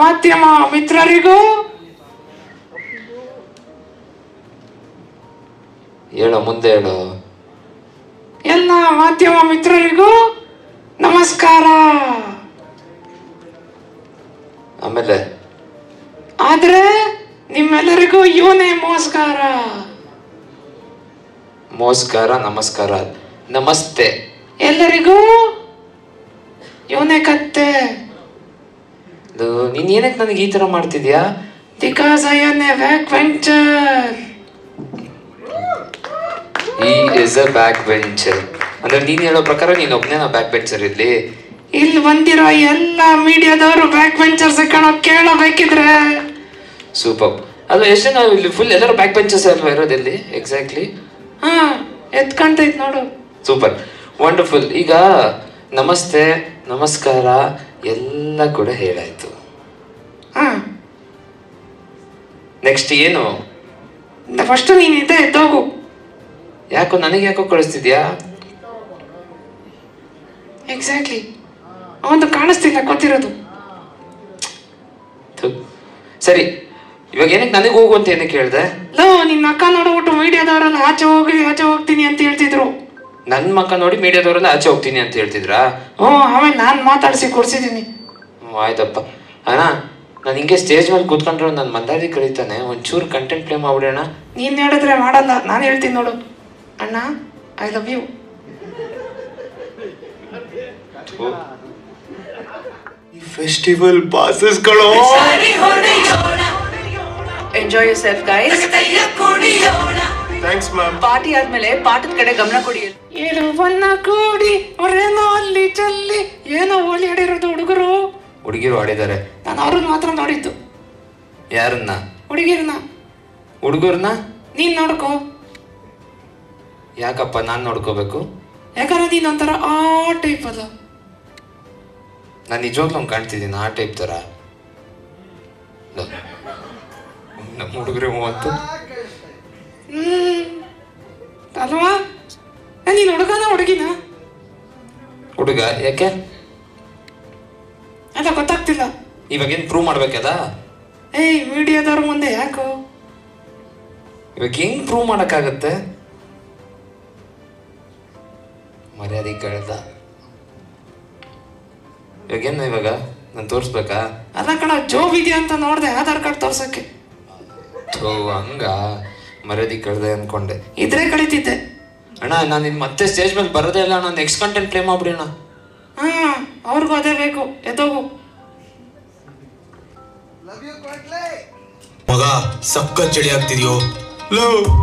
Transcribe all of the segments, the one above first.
ಮಾಧ್ಯಮ ಮಿತ್ರರಿಗೂ ಹೇಳೋ, ಮುಂದೆ ಹೇಳೋ. ಎಲ್ಲ ಮಾಧ್ಯಮ ಮಿತ್ರರಿಗೂ ನಮಸ್ಕಾರ. ಆಮೇಲೆ ಆದ್ರೆ ನಿಮ್ಮೆಲ್ಲರಿಗೂ ಇವನೇ ಮೋಸ್ಕಾರ. ಮೋಸ್ಕಾರ, ನಮಸ್ಕಾರ, ನಮಸ್ತೆ ಎಲ್ಲರಿಗೂ ಇವನೇ ಕತ್ತೆ. ನೀನ್ ಏನಕ್ಕೆ ನನಗೆ ಈ ತರ ಮಾಡ್ತಿದ್ಯಾ? Because I am A back bencher. ಈ ಇಸ್ ಅ ಬ್ಯಾಕ್ ಬೆಂಚರ್. ಅಂದ್ರೆ ನೀನ್ ಹೇಳೋ ಪ್ರಕಾರ ನೀನ್ ಒಬ್ನೇ ಬ್ಯಾಕ್ ಬೆಂಚರ್ ಇಲ್ಲಿ ಬಂದಿರೋ ಎಲ್ಲ ಮೀಡಿಯಾದವರು ಬ್ಯಾಕ್ ಬೆಂಚರ್ಸ್ ಕೇಳಬೇಕಿದ್ರೆ. ಸೂಪರ್. ಅಲ್ವಾ, ಎಷ್ಟು ನಾವು ಇಲ್ಲಿ ಫುಲ್ ಎಲ್ಲರೂ ಬ್ಯಾಕ್ ಬೆಂಚರ್ಸ್ ಅಲ್ವಾ ಇರೋದಿಲ್ಲಿ? ಎಕ್ಸಾಕ್ಟ್ಲಿ. ಎತ್ಕೊಂತೈತ್ ನೋಡು. Super, wonderful. ಈಗ ನಮಸ್ತೆ, ನಮಸ್ಕಾರ ಎಲ್ಲ ಕೂಡ ಹೇಳಾಯ್ತು. ನೆಕ್ಸ್ಟ್ ಏನು? ಫಸ್ಟ್ ನೀನ್ ಎದ್ದೋಗು. ಯಾಕೋ ನನಗೆ ಯಾಕೋ ಕಳಿಸ್ತಿದ್ಯಾ? ಎಕ್ಸಾಕ್ಟ್ಲಿ, ಅವನು ಕಾಣಿಸ್ತಿಲ್ಲ, ಗೊತ್ತಿರೋದು. ಸರಿ, ಇವಾಗ ಏನಕ್ಕೆ ನನಗೆ ಹೋಗು ಅಂತ ಏನಕ್ಕೆ ಹೇಳ್ದೆ? ನಿನ್ನ ಅಕ್ಕ ನೋಡ್ಬಿಟ್ಟು ಮೀಡಿಯಾದವರೆಲ್ಲ ಆಚೆ ಹೋಗ್ತೀನಿ ಅಂತ ಹೇಳ್ತಿದ್ರು. ನನ್ನ ಮಕ್ಕ ನೋಡಿ ಮೀಡಿಯಾದವರೆಲ್ಲ ಆಚೆ ಹೋಗ್ತೀನಿ ಅಂತ ಹೇಳ್ತಿದ್ರಾ? ಆಮೇಲೆ ನಾನು ಮಾತಾಡಿಸಿ ಕೊಡ್ಸಿದ್ದೀನಿ. ಆಯ್ತಪ್ಪ. ಅಣ್ಣ, ನಾನು ಹಿಂಗೆ ಸ್ಟೇಜ್ ಮೇಲೆ ಕೂತ್ಕೊಂಡ್ರೆ ನನ್ನ ಮಂದಾರಿ ಕಳೀತಾನೆ. ಒಂಚೂರು ಕಂಟೆಂಟ್ ಪ್ಲೇ ಮಾಡ್ಬಿಡೋಣ. ನೀನ್ ಹೇಳಿದ್ರೆ ಮಾಡಲ್ಲ, ನಾನು ಹೇಳ್ತೀನಿ ನೋಡು. ಅಣ್ಣ, ಐ ಲವ್ ಯು. ಫೆಸ್ಟಿವಲ್ ಪಾಸಸ್ಗಳು. Enjoy yourself guys. Thanks ma'am. Party ಆದ್ಮೇಲೆ ಪಾಠದ ಕಡೆ ಗಮನ ಕೊಡಿ. ಏನು ಬಣ್ಣ ಕೂಡಿ ಅವ್ರೇನೋ ಅಲ್ಲಿ ಚಲ್ಲಿ ಏನೋ ಹೋಲಿ ಆಡಿರೋದು ಹುಡುಗರು. ಹುಡುಗಿರು ಆಡಿದ್ದಾರೆ. ನಾನು ಅವ್ರನ್ನ ಮಾತ್ರ ನೋಡಿದ್ದು. ಯಾರನ್ನ? ಹುಡುಗಿರನ್ನ. ಹುಡುಗರನ್ನ ನೀನ್ ನೋಡ್ಕೋ. ಯಾಕಪ್ಪ ನಾನು ನೋಡ್ಕೋಬೇಕು? ಯಾಕಂದ್ರೆ ನೀನ್ ಒಂಥರ ಆ ಟೈಪ್ ಅದ. ನಾನು ನಿಜವಾಗ್ಲೂ ಕಾಣ್ತಿದ್ದೀನಿ ಆ ಟೈಪ್ ತರ. ನಮ್ಮ ಹುಡುಗರು ಮೂವತ್ತು ಅಲ್ವಾ? ನೀನ್ ಹುಡುಗನ ಹುಡುಗಿನ? ಹುಡುಗ. ಯಾಕೆ? ಅದ ಗೊತ್ತಾಗ್ತಿಲ್ಲ. ಇವಾಗೇನು ಪ್ರೂವ್ ಮಾಡ್ಬೇಕದ? ಮೀಡಿಯಾದವ್ರ ಮುಂದೆ ಯಾಕೋ? ಇವಾಗ ಹೆಂಗ್ ಪ್ರೂವ್ ಮಾಡಕ್ಕಾಗತ್ತೆ? ಮರ್ಯಾದೆ ಕಳ್ದ. ಇವಾಗೇನು ಇವಾಗ ನಾನು ತೋರಿಸ್ಬೇಕಾ? ಅಲ್ಲ ಕಣ, ಜೋಬ್ ಇದೆಯಾ ಅಂತ ನೋಡ್ದೆ ಆಧಾರ್ ಕಾರ್ಡ್ ತೋರ್ಸಕ್ಕೆ. ಹಂಗ ಮರ್ಯಾದೆ ಕಳ್ದೆ ಅನ್ಕೊಂಡೆ. ಇದ್ರೆ ಕಳಿತಿದ್ದೆ. ಅಣ್ಣ, ನಾನು ಇನ್ನು ಮತ್ತೆ ಸ್ಟೇಜ್ ಮೇಲೆ ಬರೋದೇ ಇಲ್ಲ. ನಾನು ನೆಕ್ಸ್ಟ್ ಕಂಟೆಂಟ್ ಪ್ಲೇ ಮಾಡ್ಬಿಡೋಣ. ಅವ್ರಿಗೂ ಅದೇ ಬೇಕು. ಎದ್ದೋಗು. ಮಗ, ಸಕ್ಕ ಚಳಿ ಆಗ್ತಿದ್ಯೋ?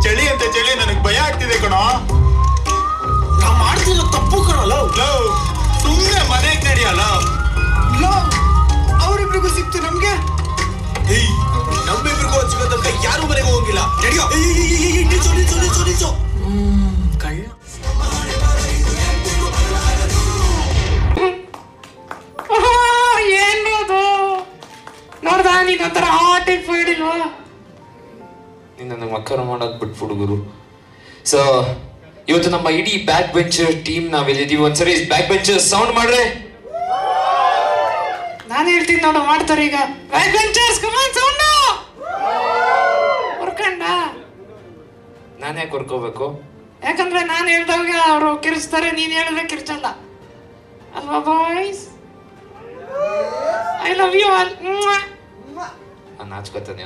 ಚಳಿ ಅಂತ ಚಳಿ ನನಗೆ ಭಯ ಆಗ್ತಿದೆ ಕಣೋ. ನಾ ಮಾಡ್ತಿರೋ ತಪ್ಪು ಕಣೋ. ಸುಮ್ಮನೆ ಮನೆಗೆ ನಡೆಯಲ್ಲ. ಅವರಿಬ್ರಿಗೂ ಸಿಕ್ತು ನಮ್ಗೆ. ನಮ್ಮಿಬ್ರಿಗೂ ಸಿಗೋದಂತ ಯಾರು ಮನೆಗೆ ಹೋಗಿಲ್ಲ. ನಡೆಯೋ. ಕಳ್ಳ. ಏನದು ನೋಡ್ದ? ನೀನ್ ಒಂಥರ ಆ ಟೈಪ್ ಹೇಳಿಲ್ವಾ? ನೀನು ನನ್ನ ಮಕ್ಕಳ ಮಾಡೋದು ಬಿಟ್ಟು ಹುಡುಗರು. ಸೊ ಇವತ್ತು ನಮ್ಮ ಇಡೀ ಬ್ಯಾಕ್ ಬೆಂಚರ್ ಟೀಮ್ ನಾವಿಲ್ಲಿದ್ದೀವಿ. ಒಂದ್ಸರಿ ಬ್ಯಾಕ್ ಬೆಂಚರ್ ಸೌಂಡ್ ಮಾಡ್ರೆ. ನಾನು ಹೇಳ್ತೀನಿ ನೋಡು, ಮಾಡ್ತಾರೆ ಈಗ. ಬ್ಯಾಕ್ ಬೆಂಚರ್ಸ್ ಕಮಾನ್ ಸೌಂಡ್. ಹೊರ್ಕಂಡ. ನಾನು ಯಾಕೆ ಹೊರ್ಕೋಬೇಕು? ಯಾಕಂದ್ರೆ ನಾನು ಹೇಳ್ದಾಗ ಅವರು ಕಿರ್ಚ್ತಾರೆ, ನೀನ್ ಹೇಳಿದ್ರೆ ಕಿರ್ಚಲ್ಲ ಅಲ್ವಾ boys? I love you all. ನಾನು ನಾಚ್ಕೋತಾನೆ.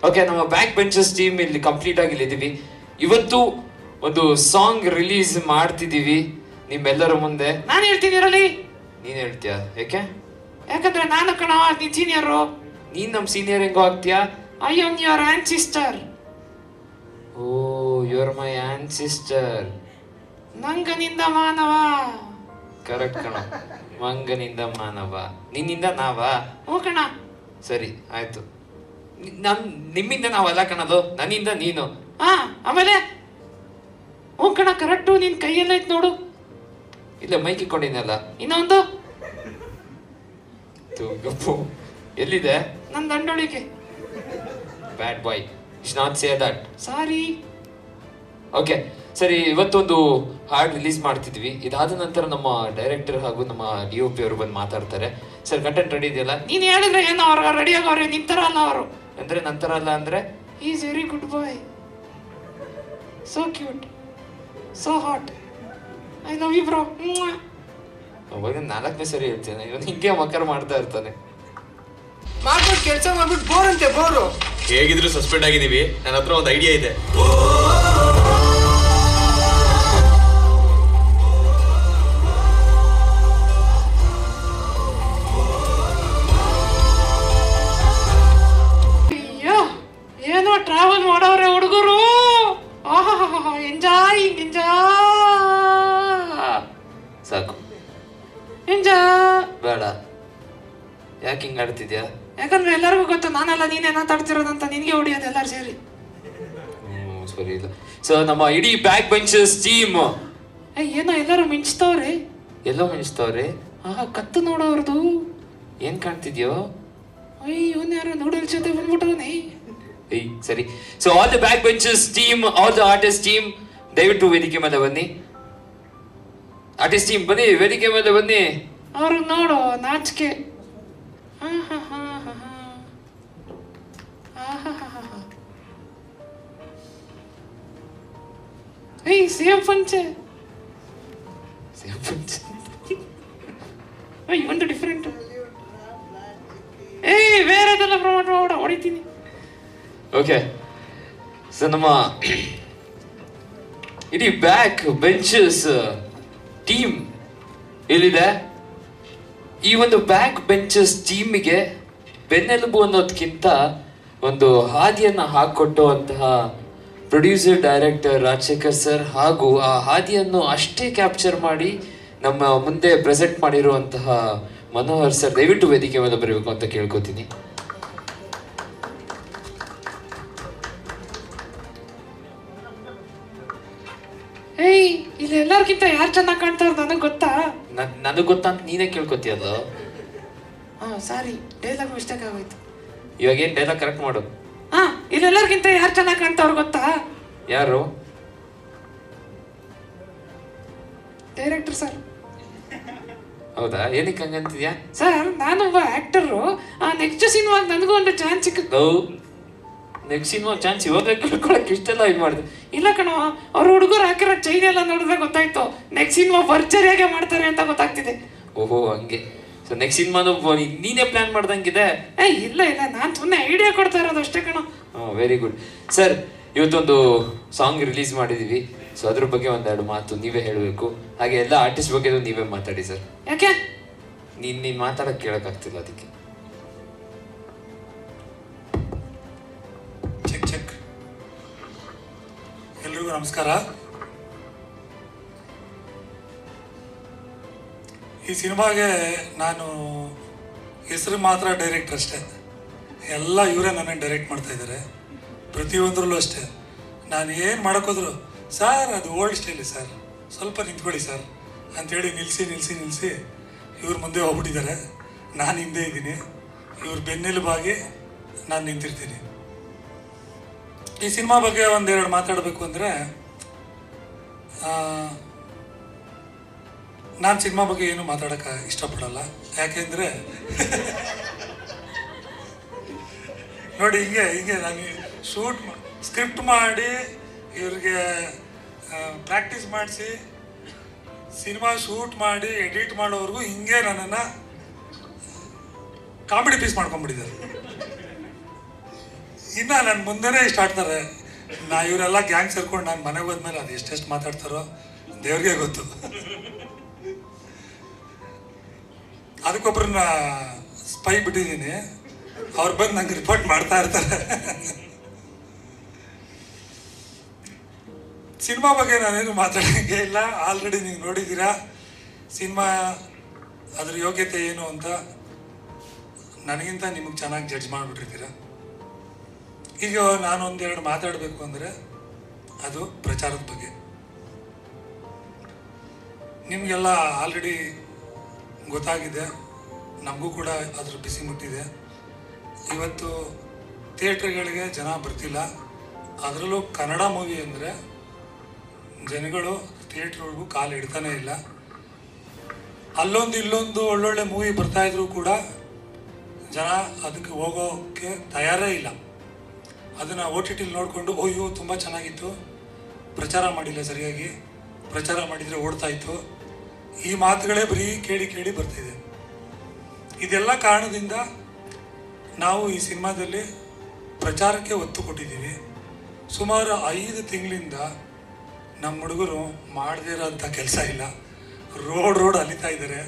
ಓಕೆ, ನಮ್ಮ ಬ್ಯಾಕ್ ಬೆಂಚರ್ಸ್ ಟೀಮ್ ಇಲ್ಲಿ ಕಂಪ್ಲೀಟ್ ಆಗಿ ಇಲ್ಲಿದ್ದೀವಿ. ಇವತ್ತು ಒಂದು ಸಾಂಗ್ ರಿಲೀಸ್ ಮಾಡ್ತಿದ್ದೀವಿ ನಿಮ್ಮೆಲ್ಲರ ಮುಂದೆ. ನಾನು ಹೇಳ್ತೀನಿ ಇರಲಿ. ನೀನ್ ಹೇಳ್ತೀಯ? ಯಾಕೆ? ಯಾಕಂದ್ರೆ ನಾನು ಕಣ ನೀನ್ ಸೀನಿಯರು. ನೀನ್ ನಮ್ ಸೀನಿಯರ್ ಹೆಂಗೋ ಆಗ್ತೀಯಾ? I am your ancestor. Oh, you are my ancestor. ನಂಗನಿಂದ ಮಾನವ. ಕರೆಕ್ಟ್ ಕಣ. ಮಂಗನಿಂದ ಮಾನವ, ನಿನ್ನಿಂದ ನಾವಾ? ಹ್ಞೂ ಕಣ. ಸರಿ ಆಯ್ತು. ನಿಮ್ಮಿಂದ ನಾವಲ್ಲ ಕಣದು, ನನ್ನಿಂದ ನೀನು. ಆಮೇಲೆ ಹ್ಞೂ ಕಣ, ಕರೆಕ್ಟು. ನಿನ್ ಕೈಯೆಲ್ಲ ಐತ್ ನೋಡು. ಇಲ್ಲ, ಮೈಕ್ ಇಟ್ಕೊಂಡಿನಲ್ಲ. ಇನ್ನೊಂದು ಎಲ್ಲಿದೆ? ನನ್ನ ದಂಡೊಳಿಗೆ. Bad boy, should not say that. Sorry. Okay, ಸರಿ, ಇವತ್ತೊಂದು ಹಾಡು ರಿಲೀಸ್ ಮಾಡ್ತಿದ್ವಿ. ಇದಾದ ನಂತರ ನಮ್ಮ ಡೈರೆಕ್ಟರ್ ಹಾಗೂ ನಮ್ಮ DOP ಅವರು ಬಂದು ಮಾತಾಡ್ತಾರೆ. ಸರ್, ಕಂಟೆಂಟ್ ರೆಡಿ ಇದೆಯಲ್ಲ? ನೀನ್ ಹೇಳಿದ್ರೆ ಏನೋ ಅವ್ರ ರೆಡಿ ಆಗೋರೆ, ನಿಂತರ ಅಲ್ಲ ಅವರು. ಅಂದ್ರೆ ನಂತರ ಅಲ್ಲ ಅಂದ್ರೆ is very good boy, so cute, so hot, I love you bro. ಅವಾಗ 4ನೇ ಸರಿ ಹೇಳ್ತೇನೆ, ಇವನು ಹಿಂಗೆ ಮಕರ್ ಮಾಡ್ತಾ ಇರ್ತಾನೆ. ಮಾಡ್ಬಿಟ್ಟು ಕೆಲಸ ಮಾಡ್ಬಿಟ್ಟು ಬೋರ್ ಅಂತೆ ಬೋರು. ಹೇಗಿದ್ರು ಸಸ್ಪೆಂಡ್ ಆಗಿದೀವಿ, ನನ್ನ ಹತ್ರ ಒಂದು ಐಡಿಯಾ ಇದೆ. ಅಯ್ಯೋ, ಏನೋ ಟ್ರಾವೆಲ್ ಮಾಡೋರೆ ಹುಡುಗರು. ಎಂಜಾಯ್ ಸಾಕು, ಎಂಜಾಯ್. ಬೇಡ. ಯಾಕೆ ಹಿಂಗೆ ಆಡ್ತಿದ್ಯಾ? ಯಾಕಂದ್ರೆ ಎಲ್ಲರಿಗೂ ಗೊತ್ತು ನಾನಲ್ಲ ನೀನೇ ಮಾತಾಡ್ತಿರೋದಂತ, ನಿನ್ಗೆ ಹೊಡಿಯೋದು ಎಲ್ಲರೂ ಸೇರಿ. ಸರಿ ಇಲ್ಲ. ಸೊ ನಮ್ಮ ಇಡೀ ಬ್ಯಾಕ್ ಬೆಂಚರ್ಸ್ ಟೀಮ್ ಏನೋ ಎಲ್ಲರೂ ಮಿಂಚ್ತವ್ರೆ. ಎಲ್ಲೋ ಮಿಂಚ್ತವ್ರೆ. ಕತ್ತು ನೋಡೋರ್ದು ಏನ್ ಕಾಣ್ತಿದ್ಯೋ? ಇವನ್ ಯಾರೋ ನೂಡಲ್ಸ್ ಜೊತೆ ಬಂದ್ಬಿಟ್ಟವನೇ. ಸರಿ. So all the back benchers team, all the artist team, ದಯವಿಟ್ಟು ವೇದಿಕೆ ಮೇಲೆ ಬನ್ನಿ. ಆರ್ಟಿಸ್ಟ್ ಟೀಮ್ ಬನ್ನಿ, ವೇದಿಕೆ ಮೇಲೆ ಬನ್ನಿ. ಅವ್ರಿಗೆ ನೋಡು ನಾಚಿಕೆ. ಸೇಮ್ ಪಂಚೆ. ಒಂದು ಡಿಫ್ರೆಂಟ್. ಬೇರೆದೆಲ್ಲ ಪ್ರಮೋಟ್ ಮಾಡ ಹೊಡಿತೀನಿ. ಓಕೆ, ಸೊ ನಮ್ಮ ಇಡೀ ಬ್ಯಾಕ್ ಬೆಂಚರ್ಸ್ ಟೀಮ್ ಎಲ್ಲಿದೆ? ಈ ಒಂದು ಬ್ಯಾಕ್ ಬೆಂಚರ್ಸ್ ಟೀಮಿಗೆ ಬೆನ್ನೆಲುಬು ಅನ್ನೋದಕ್ಕಿಂತ ಒಂದು ಹಾದಿಯನ್ನ ಹಾಕೊಟ್ಟುವಂತಹ ಪ್ರೊಡ್ಯೂಸರ್ ಡೈರೆಕ್ಟರ್ ರಾಜಶೇಖರ್ ಸರ್, ಹಾಗೂ ಆ ಹಾದಿಯನ್ನು ಅಷ್ಟೇ ಕ್ಯಾಪ್ಚರ್ ಮಾಡಿ ನಮ್ಮ ಮುಂದೆ ಪ್ರೆಸೆಂಟ್ ಮಾಡಿರುವಂತಹ ಮನೋಹರ್ ಸರ್, ದಯವಿಟ್ಟು ವೇದಿಕೆ ಮೇಲೆ ಬರಬೇಕು ಅಂತ ಕೇಳ್ಕೊತೀನಿ. ಇಲ್ಲಿ ಎಲ್ಲರಿಗಿಂತ ಯಾರು ಚೆನ್ನಾಗಿ ಕಾಣ್ತಾರ ನನಗೆ ಗೊತ್ತಾ? ನನಗೆ ಗೊತ್ತಾ ಅಂತ ನೀನೇ ಕೇಳ್ಕೊತೀಯಲ್ಲ. ಸಾರಿ, ಡೈಲಾಗ್ ಮಿಸ್ಟೇಕ್ ಆಗೋಯ್ತು. ಇವಾಗ ಏನ್ ಡೈಲಾಗ್ ಕರೆಕ್ಟ್ ಮಾಡು. ಇಲ್ಲೆಲ್ಲರಿಗಿಂತ ಯಾರು ಚೆನ್ನಾಗಿ ಕಾಣ್ತಾವ್ರು ಗೊತ್ತಾ? ಯಾರು? Director sir. ಹೌದಾ? ಏನಕ್ಕೆ ಹಂಗಂತಿದ್ಯಾ? ಸರ್, ನಾನೊಬ್ಬ ಆಕ್ಟರು. ನೆಕ್ಸ್ಟ್ ಸಿನಿಮಾಗ ನನಗೂ ಒಂದು ಚಾನ್ಸ್ ಸಿಕ್ಕಿತ್ತು. ನೆಕ್ಸ್ಟ್ ಸಿನಿಮಾ ಚಾನ್ಸ್ ಇವಾಗ ಕೇಳ್ಕೊಳಕ್ ಇಷ್ಟೆಲ್ಲ ಇದು ಮಾಡಿದೆ. ಇಲ್ಲ ಕಣೋ, ಅವ್ರ ಹುಡುಗರು ಹಾಕಿರೋ ಚೈನ್ ಎಲ್ಲ ನೋಡಿದ್ರೆ ಗೊತ್ತಾಯ್ತು ನೆಕ್ಸ್ಟ್ ಸಿನಿಮಾ ಭರ್ಜರಿಯಾಗೆ ಮಾಡ್ತಾರೆ ಅಂತ ಗೊತ್ತಾಗ್ತಿದೆ. ಓಹೋ, ಹಂಗೆ. ಸೊ ನೆಕ್ಸ್ಟ್ ಸಿನಿಮಾನು ನೀನೇ ಪ್ಲಾನ್ ಮಾಡ್ದಂಗಿದೆ? ಇಲ್ಲ ಇಲ್ಲ, ನಾನು ಸುಮ್ಮನೆ ಐಡಿಯಾ ಕೊಡ್ತಾ ಇರೋದು ಅಷ್ಟೇ ಕಣೋ. Very good sir. ಇವತ್ತೊಂದು ಸಾಂಗ್ ರಿಲೀಸ್ ಮಾಡಿದೀವಿ. ಸೊ ಅದ್ರ ಬಗ್ಗೆ ಒಂದೆರಡು ಮಾತು ನೀವೇ ಹೇಳಬೇಕು. ಹಾಗೆ ಎಲ್ಲ ಆರ್ಟಿಸ್ಟ್ ಬಗ್ಗೆ ನೀವೇ ಮಾತಾಡಿ ಸರ್. ಯಾಕೆ? ನೀನ್ ಮಾತಾಡಕ್ ಕೇಳಕ್ಕಾಗ್ತಿಲ್ಲ, ಅದಕ್ಕೆ. Check check. ಎಲ್ರಿಗೂ ನಮಸ್ಕಾರ. ಈ ಸಿನಿಮಾಗೆ ನಾನು ಹೆಸರು ಮಾತ್ರ ಡೈರೆಕ್ಟರ್ ಅಷ್ಟೇ. ಎಲ್ಲ ಇವರೇ ನನಗೆ ಡೈರೆಕ್ಟ್ ಮಾಡ್ತಾ ಇದ್ದಾರೆ. ಪ್ರತಿಯೊಂದರಲ್ಲೂ ಅಷ್ಟೇ. ನಾನು ಏನು ಮಾಡೋಕ್ಕೋದ್ರು, ಸರ್ ಅದು ಓಲ್ಡ್ ಸ್ಟೈಲಿ ಸರ್, ಸ್ವಲ್ಪ ನಿಂತ್ಕೊಳ್ಳಿ ಸರ್ ಅಂಥೇಳಿ ನಿಲ್ಲಿಸಿ ಇವ್ರ ಮುಂದೆ ಹೋಗ್ಬಿಟ್ಟಿದ್ದಾರೆ. ನಾನು ಹಿಂದೆ ಇದ್ದೀನಿ, ಇವ್ರ ಬೆನ್ನೆಲುಬಾಗಿ ನಾನು ನಿಂತಿರ್ತೀನಿ. ಈ ಸಿನಿಮಾ ಬಗ್ಗೆ ಒಂದೆರಡು ಮಾತಾಡಬೇಕು ಅಂದರೆ, ನಾನು ಸಿನಿಮಾ ಬಗ್ಗೆ ಏನು ಮಾತಾಡೋಕ್ಕೆ ಇಷ್ಟಪಡಲ್ಲ. ಯಾಕೆಂದರೆ ನೋಡಿ, ಹಿಂಗೆ ನಾನು ಸ್ಕ್ರಿಪ್ಟ್ ಮಾಡಿ ಇವ್ರಿಗೆ ಪ್ರಾಕ್ಟೀಸ್ ಮಾಡಿಸಿ ಸಿನಿಮಾ ಶೂಟ್ ಮಾಡಿ ಎಡಿಟ್ ಮಾಡೋವರೆಗೂ ಹಿಂಗೆ ನನ್ನನ್ನು ಕಾಮಿಡಿ ಪೀಸ್ ಮಾಡ್ಕೊಂಡ್ಬಿಟ್ಟಿದ್ದಾರೆ. ಇನ್ನು ನನ್ನ ಮುಂದೆನೇ ಇಷ್ಟ ಆಡ್ತಾರೆ. ಇವರೆಲ್ಲ ಗ್ಯಾಂಗ್ ಸೇರ್ಕೊಂಡು ನಾನು ಮನೆಗೆ ಹೋದ್ಮೇಲೆ ಅದು ಎಷ್ಟೆಷ್ಟು ಮಾತಾಡ್ತಾರೋ ದೇವ್ರಿಗೆ ಗೊತ್ತು. ಅದಕ್ಕೊಬ್ಬರನ್ನ ಸ್ಪೈ ಬಿಟ್ಟಿದ್ದೀನಿ, ಅವ್ರು ಬಂದು ನಂಗೆ ರಿಪೋರ್ಟ್ ಮಾಡ್ತಾ ಇರ್ತಾರೆ. ಸಿನಿಮಾ ಬಗ್ಗೆ ನಾನೇನು ಮಾತಾಡೋಂಗೆ ಇಲ್ಲ. ಆಲ್ರೆಡಿ ನೀವು ನೋಡಿದ್ದೀರಾ ಸಿನಿಮಾ, ಅದ್ರ ಯೋಗ್ಯತೆ ಏನು ಅಂತ ನನಗಿಂತ ನಿಮಗೆ ಚೆನ್ನಾಗಿ ಜಡ್ಜ್ ಮಾಡಿಬಿಟ್ಟಿರ್ತೀರ. ಈಗ ನಾನು ಒಂದೆರಡು ಮಾತಾಡಬೇಕು ಅಂದರೆ ಅದು ಪ್ರಚಾರದ ಬಗ್ಗೆ. ನಿಮಗೆಲ್ಲ ಆಲ್ರೆಡಿ ಗೊತ್ತಾಗಿದೆ, ನಮಗೂ ಕೂಡ ಅದ್ರ ಬಿಸಿ ಮುಟ್ಟಿದೆ. ಇವತ್ತು ಥಿಯೇಟ್ರ್ಗಳಿಗೆ ಜನ ಬರ್ತಿಲ್ಲ. ಅದರಲ್ಲೂ ಕನ್ನಡ ಮೂವಿ ಅಂದರೆ ಜನಗಳು ಥಿಯೇಟ್ರ್ವರೆಗೂ ಕಾಲು ಇಡ್ತಾನೆ ಇಲ್ಲ. ಅಲ್ಲೊಂದು ಇಲ್ಲೊಂದು ಒಳ್ಳೊಳ್ಳೆ ಮೂವಿ ಬರ್ತಾಯಿದ್ರು ಕೂಡ ಜನ ಅದಕ್ಕೆ ಹೋಗೋಕ್ಕೆ ತಯಾರೇ ಇಲ್ಲ. ಅದನ್ನು OTT ನೋಡಿಕೊಂಡು ಅಯ್ಯೋ ತುಂಬ ಚೆನ್ನಾಗಿತ್ತು, ಪ್ರಚಾರ ಮಾಡಿಲ್ಲ ಸರಿಯಾಗಿ, ಪ್ರಚಾರ ಮಾಡಿದರೆ ಓಡ್ತಾಯಿತ್ತು, ಈ ಮಾತುಗಳೇ ಬರೀ ಕೇಳಿ ಕೇಳಿ ಬರ್ತಿದೆ. ಇದೆಲ್ಲ ಕಾರಣದಿಂದ ನಾವು ಈ ಸಿನಿಮಾದಲ್ಲಿ ಪ್ರಚಾರಕ್ಕೆ ಒತ್ತು ಕೊಟ್ಟಿದ್ದೀವಿ. ಸುಮಾರು 5 ತಿಂಗಳಿಂದ ನಮ್ಮ ಹುಡುಗರು ಮಾಡದೇ ಇರೋಂಥ ಕೆಲಸ ಇಲ್ಲ. ರೋಡ್ ಅಲಿತಾ ಇದ್ದಾರೆ,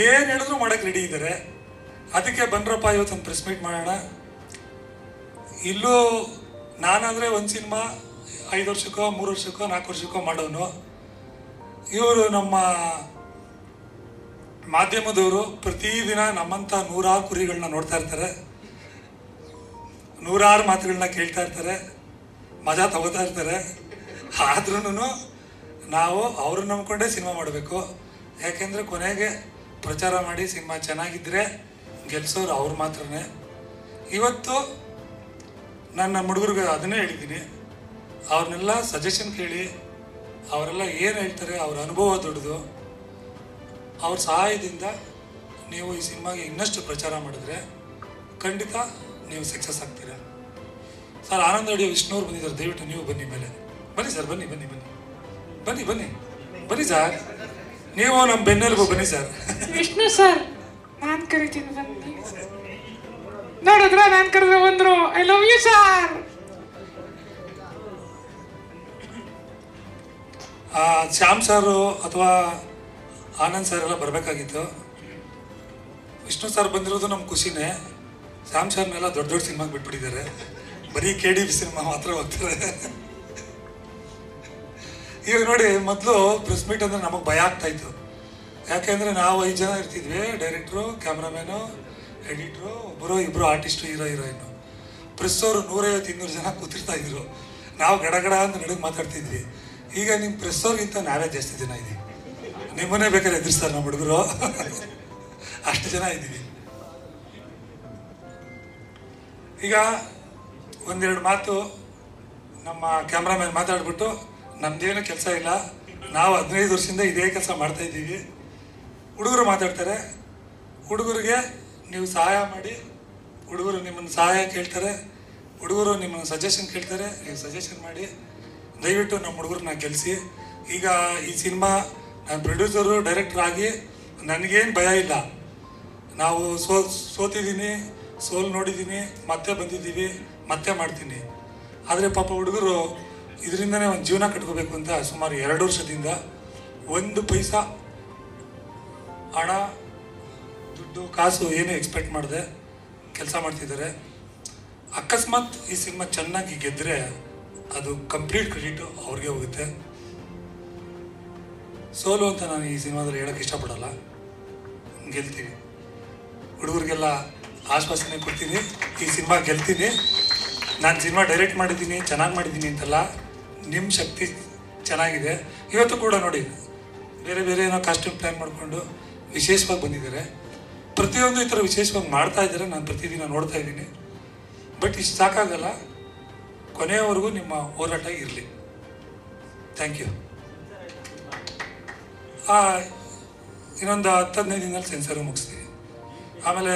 ಏನು ಹೇಳಿದ್ರು ಮಾಡೋಕ್ಕೆ ರೆಡಿ ಇದ್ದಾರೆ. ಅದಕ್ಕೆ ಬಂದ್ರಪ್ಪ ಇವತ್ತೊಂದು ಪ್ರೆಸ್ ಮೀಟ್ ಮಾಡೋಣ. ಇಲ್ಲೂ ನಾನಂದರೆ ಒಂದು ಸಿನಿಮಾ 5 ವರ್ಷಕ್ಕೋ 3 ವರ್ಷಕ್ಕೋ 4 ವರ್ಷಕ್ಕೋ ಮಾಡೋನು. ಇವರು ನಮ್ಮ ಮಾಧ್ಯಮದವರು ಪ್ರತಿದಿನ ನಮ್ಮಂಥ 100 ಕುರಿಗಳನ್ನ ನೋಡ್ತಾ ಇರ್ತಾರೆ, 100 ಮಾತುಗಳನ್ನ ಕೇಳ್ತಾ ಇರ್ತಾರೆ, ಮಜಾ ತಗೋತಾ ಇರ್ತಾರೆ. ಆದ್ರೂ ನಾವು ಅವ್ರನ್ನ ನಂಬ್ಕೊಂಡೇ ಸಿನಿಮಾ ಮಾಡಬೇಕು. ಯಾಕೆಂದರೆ ಕೊನೆಗೆ ಪ್ರಚಾರ ಮಾಡಿ ಸಿನಿಮಾ ಚೆನ್ನಾಗಿದ್ದರೆ ಗೆಲ್ಸೋರು ಅವ್ರು ಮಾತ್ರನೇ. ಇವತ್ತು ನಾನು ನಮ್ಮ ಹುಡುಗರಿಗೆ ಅದನ್ನೇ ಹೇಳಿದ್ದೀನಿ, ಅವ್ರನ್ನೆಲ್ಲ ಸಜೆಷನ್ ಕೇಳಿ, ಅವರೆಲ್ಲ ಏನು ಹೇಳ್ತಾರೆ, ಅವ್ರ ಅನುಭವ ದೊಡ್ಡದು. ಅವ್ರ ಸಹಾಯದಿಂದ ನೀವು ಈ ಸಿನಿಮಾಗೆ ಇನ್ನಷ್ಟು ಪ್ರಚಾರ ಮಾಡಿದ್ರೆ ಖಂಡಿತ ನೀವು ಸಕ್ಸಸ್ ಆಗ್ತೀರ. ಸರ್ ಆನಂದ್ ಆಡಿಯೋ ವಿಷ್ಣುವ್ರು ಬಂದಿದ್ದಾರೆ, ದಯವಿಟ್ಟು ನೀವು ಬನ್ನಿ ಮೇಲೆ ಬನ್ನಿ ಸರ್, ಬನ್ನಿ ಬನ್ನಿ ಬನ್ನಿ ಬನ್ನಿ ಬನ್ನಿ ಬನ್ನಿ ಸರ್, ನೀವು ನಮ್ಮ ಬೆನ್ನೆಲುಬು, ಬನ್ನಿ ಸರ್. ವಿಷ್ಣು ಸರ್, ನಾನು ಕರಿತೀನಿ ಬನ್ನಿ. ನೋಡಿದ್ರ ನಾನು ಕರೆದ್ರೆ ಬಂದ್ರು. I love you sir. Shyam sir ಅಥವಾ ಆನಂದ್ ಸರ್ ಎಲ್ಲ ಬರಬೇಕಾಗಿತ್ತು. ವಿಷ್ಣು ಸರ್ ಬಂದಿರೋದು ನಮ್ಮ ಖುಷಿನೇ. ಶ್ಯಾಮ್ ಸರ್ನೆಲ್ಲ ದೊಡ್ಡ ದೊಡ್ಡ ಸಿನಿಮಾಗೆ ಬಿಟ್ಬಿಟ್ಟಿದ್ದಾರೆ, ಬರೀ KDP ಸಿನಿಮಾ ಮಾತ್ರ ಹೋಗ್ತಾರೆ. ಈಗ ನೋಡಿ, ಮೊದಲು ಪ್ರೆಸ್ ಮೀಟ್ ಅಂದರೆ ನಮಗೆ ಭಯ ಆಗ್ತಾಯಿತ್ತು. ಯಾಕೆಂದರೆ ನಾವು 5 ಜನ ಇರ್ತಿದ್ವಿ, ಡೈರೆಕ್ಟ್ರು, ಕ್ಯಾಮ್ರಾಮ್ಯಾನು, ಎಡಿಟ್ರು, ಇಬ್ಬರು ಆರ್ಟಿಸ್ಟು, ಹೀರೋಯಿನ್ನು. ಪ್ರೆಸ್ ಅವರು 150-200 ಜನ ಕೂತಿರ್ತಾಯಿದ್ರು. ನಾವು ಗಡಗಡ ಅಂತ ನಡುಗೆ ಮಾತಾಡ್ತಿದ್ವಿ. ಈಗ ನಿಮ್ಮ ಪ್ರೆಸ್ ಅವ್ರಿಗಿಂತ ನಾವೇ ಜಾಸ್ತಿ ಜನ ಇದ್ದೀವಿ. ನಿಮ್ಮನ್ನೇ ಬೇಕಾದ್ರೆ ಎದುರಿಸ್ತಾರೆ ನಮ್ಮ ಹುಡುಗರು, ಅಷ್ಟು ಜನ ಇದ್ದೀವಿ. ಈಗ ಒಂದೆರಡು ಮಾತು ನಮ್ಮ ಕ್ಯಾಮ್ರಾಮ್ಯಾನ್ ಮಾತಾಡ್ಬಿಟ್ಟು, ನಮ್ಮದೇನು ಕೆಲಸ ಇಲ್ಲ, ನಾವು 15 ವರ್ಷದಿಂದ ಇದೇ ಕೆಲಸ ಮಾಡ್ತಾಯಿದ್ದೀವಿ. ಹುಡುಗರು ಮಾತಾಡ್ತಾರೆ, ಹುಡುಗರಿಗೆ ನೀವು ಸಹಾಯ ಮಾಡಿ, ಹುಡುಗರು ನಿಮ್ಮನ್ನು ಸಹಾಯ ಕೇಳ್ತಾರೆ, ಹುಡುಗರು ನಿಮ್ಮನ್ನು ಸಜೆಷನ್ ಕೇಳ್ತಾರೆ, ನೀವು ಸಜೆಷನ್ ಮಾಡಿ. ದಯವಿಟ್ಟು ನಮ್ಮ ಹುಡುಗರನ್ನ ಗೆಲ್ಲಿಸಿ. ಈಗ ಈ ಸಿನಿಮಾ ನಾನು ಪ್ರೊಡ್ಯೂಸರು, ಡೈರೆಕ್ಟರ್ ಆಗಿ ನನಗೇನು ಭಯ ಇಲ್ಲ. ನಾವು ಸೋತಿದ್ದೀನಿ, ಸೋಲು ನೋಡಿದ್ದೀನಿ, ಮತ್ತೆ ಬಂದಿದ್ದೀವಿ, ಮತ್ತೆ ಮಾಡ್ತೀನಿ. ಆದರೆ ಪಾಪ ಹುಡುಗರು ಇದರಿಂದನೇ ಒಂದು ಜೀವನ ಕಟ್ಕೋಬೇಕು ಅಂತ ಸುಮಾರು 2 ವರ್ಷದಿಂದ 1 ಪೈಸಾ ಹಣ, ದುಡ್ಡು, ಕಾಸು ಏನು ಎಕ್ಸ್ಪೆಕ್ಟ್ ಮಾಡದೆ ಕೆಲಸ ಮಾಡ್ತಿದ್ದಾರೆ. ಅಕಸ್ಮಾತ್ ಈ ಸಿನಿಮಾ ಚೆನ್ನಾಗಿ ಗೆದ್ದರೆ ಅದು ಕಂಪ್ಲೀಟ್ ಕ್ರೆಡಿಟು ಅವ್ರಿಗೆ ಹೋಗುತ್ತೆ. ಸೋಲು ಅಂತ ನಾನು ಈ ಸಿನಿಮಾದಲ್ಲಿ ಹೇಳೋಕ್ಕೆ ಇಷ್ಟಪಡಲ್ಲ. ಗೆಲ್ತೀನಿ, ಹುಡುಗರಿಗೆಲ್ಲ ಆಶ್ವಾಸನೆ ಕೊಡ್ತೀನಿ, ಈ ಸಿನಿಮಾ ಗೆಲ್ತೀನಿ. ನಾನು ಸಿನಿಮಾ ಡೈರೆಕ್ಟ್ ಮಾಡಿದ್ದೀನಿ, ಚೆನ್ನಾಗಿ ಮಾಡಿದ್ದೀನಿ ಅಂತಲ್ಲ, ನಿಮ್ಮ ಶಕ್ತಿ ಚೆನ್ನಾಗಿದೆ. ಇವತ್ತು ಕೂಡ ನೋಡಿ, ಬೇರೆ ಬೇರೆ ಏನೋ ಕಾಸ್ಟ್ಯೂಮ್ ಪ್ಲ್ಯಾನ್ ಮಾಡಿಕೊಂಡು ವಿಶೇಷವಾಗಿ ಬಂದಿದ್ದಾರೆ. ಪ್ರತಿಯೊಂದು ಈ ಥರ ವಿಶೇಷವಾಗಿ ಮಾಡ್ತಾ ಇದ್ದಾರೆ, ನಾನು ಪ್ರತಿದಿನ ನೋಡ್ತಾ ಇದ್ದೀನಿ. ಬಟ್ ಇಷ್ಟು ಸಾಕಾಗಲ್ಲ, ಕೊನೆಯವರೆಗೂ ನಿಮ್ಮ ಹೋರಾಟ ಇರಲಿ. Thank you. ಇನ್ನೊಂದು 10-15 ದಿನದಲ್ಲಿ ಸೆನ್ಸರು ಮುಗಿಸ್ತೀವಿ. ಆಮೇಲೆ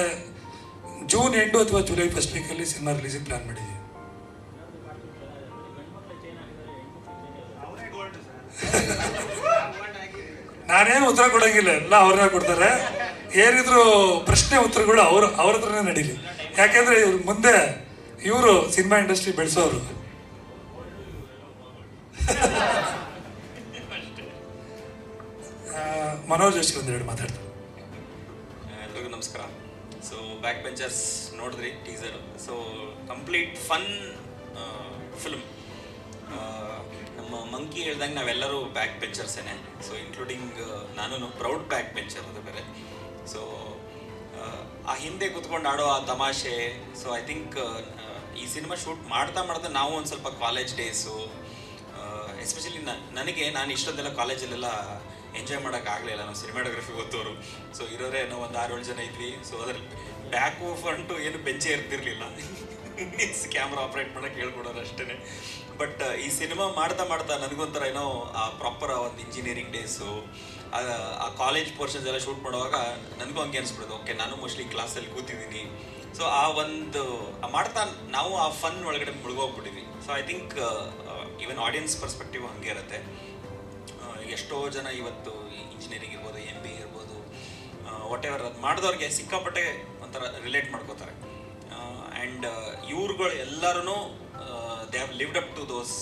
ಜೂನ್ ಎಂಡು ಅಥವಾ ಜುಲೈ ಫಸ್ಟ್ ವೀಕಲ್ಲಿ ಸಿನಿಮಾ ರಿಲೀಸಿಗೆ ಪ್ಲ್ಯಾನ್ ಮಾಡಿದ್ದೀವಿ. ನಾನೇನು ಉತ್ತರ ಕೊಡೋಂಗಿಲ್ಲ, ಎಲ್ಲ ಅವ್ರನ್ನ ಕೊಡ್ತಾರೆ. ಏನಿದ್ರು ಪ್ರಶ್ನೆ ಉತ್ತರಗಳು ಅವ್ರ ಹತ್ರನೇ ನಡೀಲಿ. ಯಾಕೆಂದರೆ ಇವ್ರ ಮುಂದೆ ಇವರು ಸಿನಿಮಾ ಇಂಡಸ್ಟ್ರಿ ಬೆಳೆಸೋರು. ಮನೋಜ್ ಜೋಶಿ ಒಂದೆರಡು ಮಾತಾಡ್ತಾರೆ. ಎಲ್ರಿಗೂ ನಮಸ್ಕಾರ. ಸೊ ಬ್ಯಾಕ್ ಬೆಂಚರ್ಸ್ ನೋಡಿದ್ರಿ teaser. So complete fun film. ನಮ್ಮ ಮಂಕಿ ಹೇಳ್ದಂಗೆ ನಾವೆಲ್ಲರೂ ಬ್ಯಾಕ್ ಬೆಂಚರ್ಸೇನೆ. ಸೊ ಇನ್ಕ್ಲೂಡಿಂಗ್ ನಾನು ಪ್ರೌಡ್ ಬ್ಯಾಕ್ ಬೆಂಚರ್ ಅದು ಬೇರೆ. ಸೊ ಆ ಹಿಂದೆ ಕೂತ್ಕೊಂಡು ಆಡೋ ಆ ತಮಾಷೆ. ಸೊ ಐ ಥಿಂಕ್ ಈ ಸಿನಿಮಾ ಶೂಟ್ ಮಾಡ್ತಾ ನಾವು ಒಂದು ಸ್ವಲ್ಪ ಕಾಲೇಜ್ ಡೇಸು, ಎಸ್ಪೆಷಲಿ ನಾನು ಇಷ್ಟೊಂದೆಲ್ಲ ಕಾಲೇಜಲ್ಲೆಲ್ಲ ಎಂಜಾಯ್ ಮಾಡೋಕ್ಕಾಗಲಿಲ್ಲ. ನಾವು ಸಿನಿಮಾಟೋಗ್ರಫಿ ಗೊತ್ತವರು. ಸೊ ಇರೋರೇ ನಾವು ಒಂದು 6-7 ಜನ ಇದ್ವಿ. ಸೊ ಅದ್ರಲ್ಲಿ ಬ್ಯಾಕು ಫ್ರಂಟು ಏನು ಬೆಂಚೇ ಇರ್ತಿರ್ಲಿಲ್ಲ. ಕ್ಯಾಮ್ರಾ ಆಪ್ರೇಟ್ ಮಾಡೋಕೆ ಹೇಳ್ಕೊಡೋರು ಅಷ್ಟೇ. ಬಟ್ ಈ ಸಿನಿಮಾ ಮಾಡ್ತಾ ಮಾಡ್ತಾ ನನಗೊಂಥರ ಏನೋ ಆ ಪ್ರಾಪರ್ ಒಂದು ಇಂಜಿನಿಯರಿಂಗ್ ಡೇಸು, ಆ ಕಾಲೇಜ್ ಪೋರ್ಷನ್ಸ್ ಎಲ್ಲ ಶೂಟ್ ಮಾಡುವಾಗ ನನಗೂ ಹಂಗೆ ಅನಿಸ್ಬಿಡೋದು, ಓಕೆ ನಾನು ಮೋಸ್ಟ್ಲಿ ಕ್ಲಾಸಲ್ಲಿ ಕೂತಿದ್ದೀನಿ. ಸೊ ಆ ಒಂದು ಮಾಡ್ತಾ ನಾವು ಆ ಫನ್ ಒಳಗಡೆ ಮುಳುಗೋಗ್ಬಿಟ್ಟಿದ್ವಿ. So I think even audience perspective ಹಂಗೆ ಇರುತ್ತೆ. ಎಷ್ಟೋ ಜನ ಇವತ್ತು ಇಂಜಿನಿಯರಿಂಗ್ ಇರ್ಬೋದು, MBA ಇರ್ಬೋದು, ವಾಟ್ ಎವರ್ ಅದು ಮಾಡಿದವ್ರಿಗೆ ಸಿಕ್ಕಾಪಟ್ಟೆ ಒಂಥರ ರಿಲೇಟ್ ಮಾಡ್ಕೋತಾರೆ. ಆ್ಯಂಡ್ ಇವ್ರುಗಳು ಎಲ್ಲರೂ they have lived up to those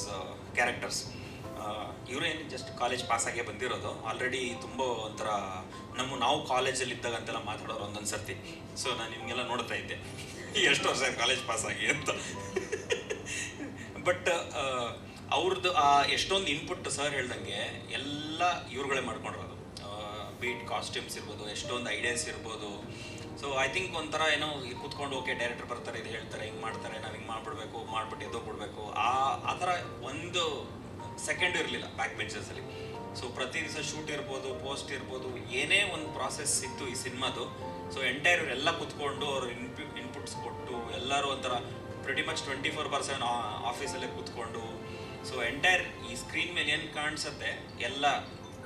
characters. ಇವರೇನು ಜಸ್ಟ್ ಕಾಲೇಜ್ ಪಾಸಾಗೇ ಬಂದಿರೋದು, ಆಲ್ರೆಡಿ ತುಂಬ ಒಂಥರ ನಾವು ಕಾಲೇಜಲ್ಲಿ ಇದ್ದಾಗ ಅಂತೆಲ್ಲ ಮಾತಾಡೋರು ಒಂದೊಂದು ಸರ್ತಿ. ಸೊ ನಾನು ನಿಮಗೆಲ್ಲ ನೋಡ್ತಾ ಇದ್ದೆ ಎಷ್ಟು ವರ್ಷ ಕಾಲೇಜ್ ಪಾಸಾಗಿ ಅಂತ. ಬಟ್ ಅವ್ರದ್ದು ಆ ಎಷ್ಟೊಂದು ಇನ್ಪುಟ್ ಸರ್ ಹೇಳ್ದಂಗೆ ಎಲ್ಲ ಇವ್ರುಗಳೇ ಮಾಡ್ಕೊಂಡಿರೋದು. ಬೀಟ್ ಕಾಸ್ಟ್ಯೂಮ್ಸ್ ಇರ್ಬೋದು, ಎಷ್ಟೊಂದು ಐಡಿಯಾಸ್ ಇರ್ಬೋದು. ಸೊ ಐ ಥಿಂಕ್ ಒಂಥರ ಏನೋ ಕೂತ್ಕೊಂಡು ಓಕೆ ಡೈರೆಕ್ಟರ್ ಬರ್ತಾರೆ, ಇದು ಹೇಳ್ತಾರೆ, ಹಿಂಗೆ ಮಾಡ್ತಾರೆ, ನಾವು ಹಿಂಗೆ ಮಾಡಿಬಿಡ್ಬೇಕು, ಮಾಡಿಬಿಟ್ಟು ಎದ್ದೋಗ್ಬಿಡ್ಬೇಕು, ಆ ಥರ ಒಂದು ಸೆಕೆಂಡ್ ಇರಲಿಲ್ಲ ಬ್ಯಾಕ್ ಬೆಂಚರ್ಸಲ್ಲಿ. ಸೊ ಪ್ರತಿ ದಿವಸ ಶೂಟ್ ಇರ್ಬೋದು, ಪೋಸ್ಟ್ ಇರ್ಬೋದು, ಏನೇ ಒಂದು ಪ್ರಾಸೆಸ್ ಇತ್ತು ಈ ಸಿನಿಮಾದು. ಸೊ ಎಂಟೈರ್ ಇವರೆಲ್ಲ ಕೂತ್ಕೊಂಡು ಅವ್ರ ಇನ್ಪುಟ್ಸ್ ಕೊಟ್ಟು ಎಲ್ಲರೂ ಒಂಥರ ಪ್ರಿಟಿ ಮಚ್ 24/7 ಆಫೀಸಲ್ಲೇ ಕೂತ್ಕೊಂಡು. ಸೊ ಎಂಟೈರ್ ಈ ಸ್ಕ್ರೀನ್ ಮೇಲೆ ಏನು ಕಾಣಿಸುತ್ತೆ ಎಲ್ಲ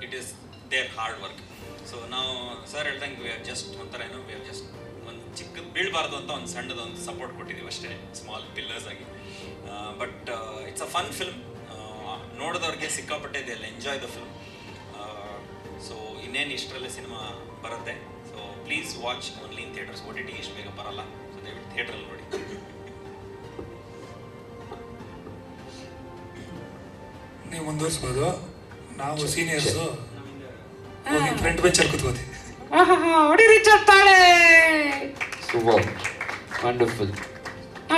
it is there hard work. So ನಾವು ಸರ್ ಹೇಳ್ದಂಗೆ ವಿ ಆರ್ ಜಸ್ಟ್ ಒಂಥರ ಏನೋ ವಿ ಆರ್ ಜಸ್ಟ್ ಒಂದು ಚಿಕ್ಕ ಬೀಳಬಾರ್ದು ಅಂತ ಒಂದು ಸಣ್ಣದೊಂದು ಸಪೋರ್ಟ್ ಕೊಟ್ಟಿದ್ದೀವಿ ಅಷ್ಟೇ, ಸ್ಮಾಲ್ ಪಿಲ್ಲರ್ಸ್ ಆಗಿ. But it's a fun film. ನೋಡಿದವ್ರಿಗೆ ಸಿಕ್ಕಾಪಟ್ಟೆ ಇದೆ, ಎಂಜಾಯ್ ದ ಫಿಲ್ಮ್. ಸೊ ಇನ್ನೇನು ಇಷ್ಟರಲ್ಲೇ ಸಿನಿಮಾ ಬರುತ್ತೆ. So please watch only in theatres. OTT ಇಷ್ಟು ಬೇಗ ಬರಲ್ಲ, ಸೊ ದಯವಿಟ್ಟು ಥಿಯೇಟ್ರಲ್ಲಿ ನೋಡಿ. ನೀವು ಮುಂದುವರಿಸ್ಬೋದು. ನಾವು ಸೀನಿಯರ್ಸು ಫ್ರಂಟ್ ಬೆಂಚಲ್ಲಿ ಕೂತ್ಕೋತೀವಿ. ಹೊಡಿರಿ ಚಪ್ಪಾಳೆ. Super, wonderful.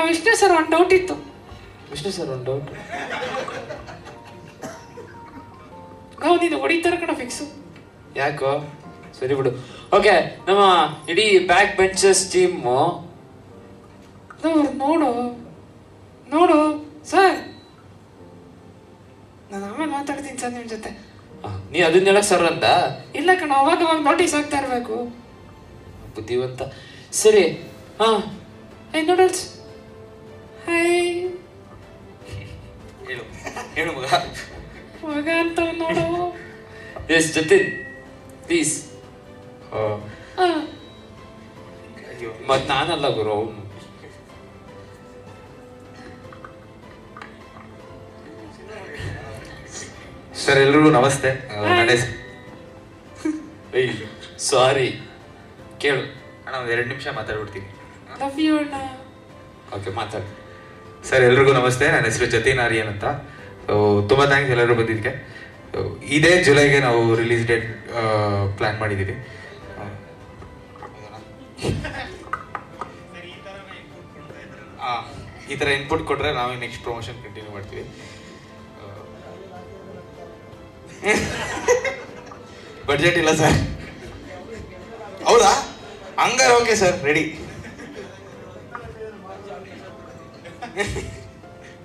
ವಿಷ್ಣು ಸರ್ ಒಂದು ಡೌಟ್ ಇತ್ತು. ವಿಷ್ಣು ಸರ್ ಒಂದು ಡೌಟ್. ನೀನು ಹೊಡಿತಾರೆ ಕಣ ಫಿಕ್ಸು. ಯಾಕೋ? ಸರಿ ಬಿಡು. ಓಕೆ, ನಮ್ಮ ಇಡೀ ಬ್ಯಾಕ್ ಬೆಂಚರ್ಸ್ ಟೀಮು ನೋಡು ಸರ್, ನಾನು ಆಮೇಲೆ ಮಾತಾಡ್ತೀನಿ ಸರ್ ನಿಮ್ಮ ಜೊತೆ. ನೀ ಅದನ್ನ ಹೇಳಕ್ ಸರ್ ಅಂತ? ಇಲ್ಲ ಕಣ, ಅವಾಗ ನೋಟಿಸ್ ಆಗ್ತಾ ಇರಬೇಕು. ಬುದ್ಧಿವಂತ. ಸರಿ, ಹಾ, ಹೈ ನೂಡಲ್ಸ್. ಹೈ ಹೇಳು ಮಗ. ಮಗ ಅಂತ ನೋಡು. Yes Jatin please. ಮತ್ ನಾನಲ್ಲ ಗುರು, ಅವನು. ಸರ್ ಎಲ್ರಿಗೂ ನಮಸ್ತೆ. ಸಾರಿ, ಕೇಳು ಅಣ್ಣ, ಒಂದು 2 ನಿಮಿಷ ಮಾತಾಡ್ಬಿಡ್ತೀನಿ. ಲವ್ ಯು ಅಣ್ಣ. ಓಕೆ, ಮಾತಾಡಿ. ಸರ್ ಎಲ್ರಿಗೂ ನಮಸ್ತೆ. ನನ್ನ ಹೆಸರು ಜತಿನ್ ಆರ್ಯನ್ ಅಂತ. ತುಂಬ ಥ್ಯಾಂಕ್ಸ್ ಎಲ್ಲರೂ ಬಂದಿದ್ದಕ್ಕೆ. ಇದೇ ಜುಲೈಗೆ ನಾವು ರಿಲೀಸ್ ಡೇಟ್ ಪ್ಲ್ಯಾನ್ ಮಾಡಿದ್ದೀವಿ. ಈ ಥರ ಇನ್ಪುಟ್ ಕೊಟ್ಟರೆ ನಾವು ನೆಕ್ಸ್ಟ್ ಪ್ರಮೋಷನ್ ಕಂಟಿನ್ಯೂ ಮಾಡ್ತೀವಿ. ಬಡ್ಜೆಟ್ ಇಲ್ಲ ಸರ್. ಹೌದಾ? ಹಂಗಾರೆ ಓಕೆ ಸರ್, ರೆಡಿ.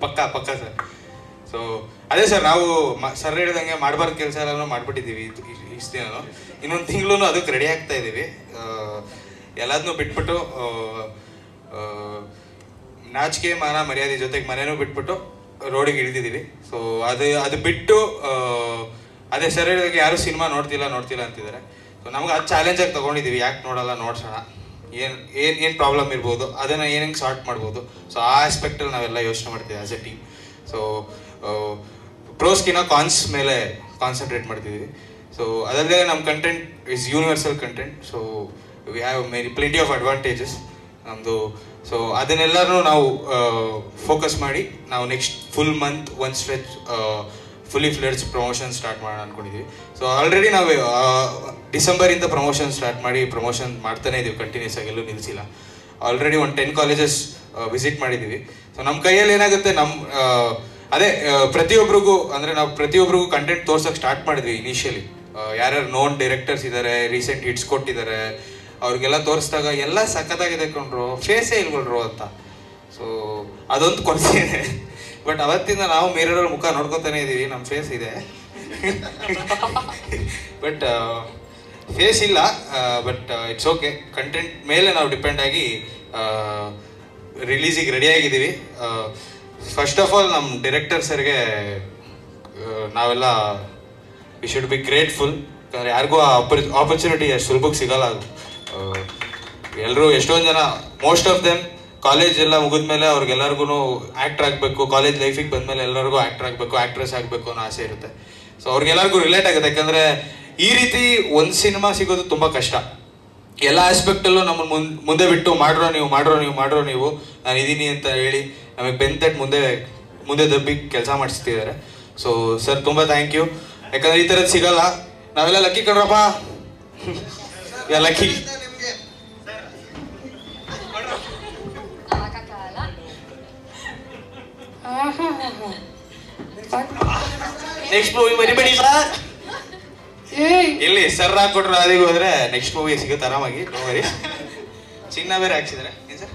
ಪಕ್ಕ ಸರ್. ಸೊ ಅದೇ ಸರ್, ನಾವು ಸರ್ ಹೇಳಿದಂಗೆ ಮಾಡಬಾರ್ದು ಕೆಲಸ ಎಲ್ಲ ಮಾಡಿಬಿಟ್ಟಿದ್ದೀವಿ ಇಷ್ಟು ದಿನ. ಇನ್ನೊಂದು ತಿಂಗಳು ಅದಕ್ಕೆ ರೆಡಿ ಆಗ್ತಾ ಇದ್ದೀವಿ. ಎಲ್ಲದನ್ನೂ ಬಿಟ್ಬಿಟ್ಟು ನಾಚಿಕೆ ಮಾನ ಮರ್ಯಾದೆ ಜೊತೆಗೆ ಮನೇನೂ ಬಿಟ್ಬಿಟ್ಟು ರೋಡಿಗೆ ಇಳಿದಿದ್ದೀವಿ. ಸೊ ಅದು ಬಿಟ್ಟು ಅದೇ ಸರ್ ಹೇಳಿದಾಗ ಯಾರು ಸಿನಿಮಾ ನೋಡ್ತಿಲ್ಲ ಅಂತಿದ್ದಾರೆ. ಸೊ ನಮ್ಗೆ ಅದು ಚಾಲೆಂಜಾಗಿ ತೊಗೊಂಡಿದ್ದೀವಿ. ಯಾಕೆ ನೋಡಲ್ಲ, ನೋಡ್ಸೋಣ, ಏನು ಪ್ರಾಬ್ಲಮ್ ಇರ್ಬೋದು, ಅದನ್ನು ಏನಂಗೆ ಸಾರ್ಟ್ ಮಾಡ್ಬೋದು. ಸೊ ಆ ಆಸ್ಪೆಕ್ಟಲ್ಲಿ ನಾವೆಲ್ಲ ಯೋಚನೆ ಮಾಡ್ತೀವಿ ಆ್ಯಸ್ ಎ ಟೀಮ್. ಸೊ ಪ್ರೋಸ್ಕಿನ ಕಾನ್ಸ್ ಮೇಲೆ ಕಾನ್ಸಂಟ್ರೇಟ್ ಮಾಡ್ತಿದ್ದೀವಿ. ಸೊ ಅದಲ್ಲದೆ ನಮ್ಮ content is universal content. So we have plenty of advantages ನಮ್ಮದು. ಸೊ ಅದನ್ನೆಲ್ಲರೂ ನಾವು ಫೋಕಸ್ ಮಾಡಿ ನಾವು ನೆಕ್ಸ್ಟ್ ಫುಲ್ ಮಂತ್ ಒಂದು stretch fully fledge promotion start ಮಾಡೋಣ ಅಂದ್ಕೊಂಡಿದ್ದೀವಿ. ಸೊ ಆಲ್ರೆಡಿ ನಾವು ಡಿಸೆಂಬರಿಂದ ಪ್ರಮೋಷನ್ ಸ್ಟಾರ್ಟ್ ಮಾಡಿ ಪ್ರಮೋಷನ್ ಮಾಡ್ತಾನೆ ಇದ್ದೀವಿ, ಕಂಟಿನ್ಯೂಸ್ ಆಗಿ ಎಲ್ಲೂ ನಿಲ್ಲಿಸಿಲ್ಲ. ಆಲ್ರೆಡಿ ಒಂದು 10 ಕಾಲೇಜಸ್ ವಿಸಿಟ್ ಮಾಡಿದ್ದೀವಿ. ಸೊ ನಮ್ಮ ಕೈಯಲ್ಲಿ ಏನಾಗುತ್ತೆ, ಅದೇ ನಾವು ಪ್ರತಿಯೊಬ್ಬರಿಗೂ ಕಂಟೆಂಟ್ ತೋರ್ಸೋಕೆ ಸ್ಟಾರ್ಟ್ ಮಾಡಿದ್ವಿ ಇನಿಷಿಯಲಿ. ಯಾರ್ಯಾರು ನೋನ್ ಡೈರೆಕ್ಟರ್ಸ್ ಇದ್ದಾರೆ, ರೀಸೆಂಟ್ ಹಿಟ್ಸ್ ಕೊಟ್ಟಿದ್ದಾರೆ, ಅವ್ರಿಗೆಲ್ಲ ತೋರಿಸಿದಾಗ ಎಲ್ಲ ಸಖತ್ತಾಗಿದೆ ಕೊಂಡ್ರು, ಫೇಸೇ ಇಲ್ಕೊಳ್ರು ಅಂತ. ಸೊ ಅದೊಂದು ಕೊರತೆ ಇದೆ. ಬಟ್ ಅವತ್ತಿಂದ ನಾವು ಮಿರರ್ ಮುಖ ನೋಡ್ಕೊತಾನೆ ಇದ್ದೀವಿ, ನಮ್ಮ ಫೇಸ್ ಇದೆ ಬಟ್ ಫೇಸ್ ಇಲ್ಲ. ಬಟ್ ಇಟ್ಸ್ ಓಕೆ, ಕಂಟೆಂಟ್ ಮೇಲೆ ನಾವು ಡಿಪೆಂಡ್ ಆಗಿ ರಿಲೀಸಿಗೆ ರೆಡಿ ಆಗಿದ್ದೀವಿ. ಫಸ್ಟ್ ಆಫ್ ಆಲ್ ನಮ್ಮ ಡೈರೆಕ್ಟರ್ ಸರ್ಗೆ ನಾವೆಲ್ಲ ವಿ ಶುಡ್ ಬಿ ಗ್ರೇಟ್ಫುಲ್. ಯಾಕಂದರೆ ಯಾರಿಗೂ ಆ ಆಪರ್ಚುನಿಟಿ ಅಷ್ಟು ಸುಲಭಕ್ಕೆ ಸಿಗಲ್ಲ. ಎಲ್ಲರೂ ಎಷ್ಟೊಂದು ಜನ ಮೋಸ್ಟ್ ಆಫ್ ದೆಮ್ ಕಾಲೇಜ್ ಎಲ್ಲ ಮುಗಿದ್ಮೇಲೆ ಅವ್ರಿಗೆಲ್ಲರಿಗೂ ಆ್ಯಕ್ಟರ್ ಆಗಬೇಕು, ಕಾಲೇಜ್ ಲೈಫಿಗೆ ಬಂದಮೇಲೆ ಎಲ್ಲರಿಗೂ ಆ್ಯಕ್ಟರ್ ಆಗಬೇಕು, ಆ್ಯಕ್ಟ್ರೆಸ್ ಆಗಬೇಕು ಅನ್ನೋ ಆಸೆ ಇರುತ್ತೆ. ಸೊ ಅವ್ರಿಗೆಲ್ಲರಿಗೂ ರಿಲೇಟ್ ಆಗುತ್ತೆ. ಯಾಕಂದರೆ ಈ ರೀತಿ ಒಂದು ಸಿನಿಮಾ ಸಿಗೋದು ತುಂಬ ಕಷ್ಟ. ಎಲ್ಲ ಆಸ್ಪೆಕ್ಟಲ್ಲೂ ನಮ್ಮನ್ನು ಮುಂದೆ ಬಿಟ್ಟು ಮಾಡ್ರೋ ನೀವು ನಾನು ಇದ್ದೀನಿ ಅಂತ ಹೇಳಿ ನಮಗೆ ಬೆಂತಟ್ಟು ಮುಂದೆ ದಬ್ಬಿ ಕೆಲಸ ಮಾಡಿಸ್ತಿದ್ದಾರೆ. ಸೊ ಸರ್ ತುಂಬ ಥ್ಯಾಂಕ್ ಯು. ಯಾಕಂದರೆ ಈ ಥರದ್ದು ಸಿಗಲ್ಲ. ನಾವೆಲ್ಲ ಲಕ್ಕಿ ಕಣ್ರಪ್ಪ, ಲಕ್ಕಿ. ನೆಕ್ಸ್ಟ್ ಮೂವಿ ಮರಿಬೇಡಿ ಸರ್. ಇಲ್ಲಿ ಸರ್ ಹಾಕೊಟ್ರು ಅದಿಗೆ ಹೋದ್ರೆ ನೆಕ್ಸ್ಟ್ ಮೂವಿ ಸಿಗುತ್ತೆ ಆರಾಮಾಗಿ. No worries. ಚಿನ್ನ ಬೇರೆ ಹಾಕ್ಸಿದ್ದಾರೆ ಏನು ಸರ್?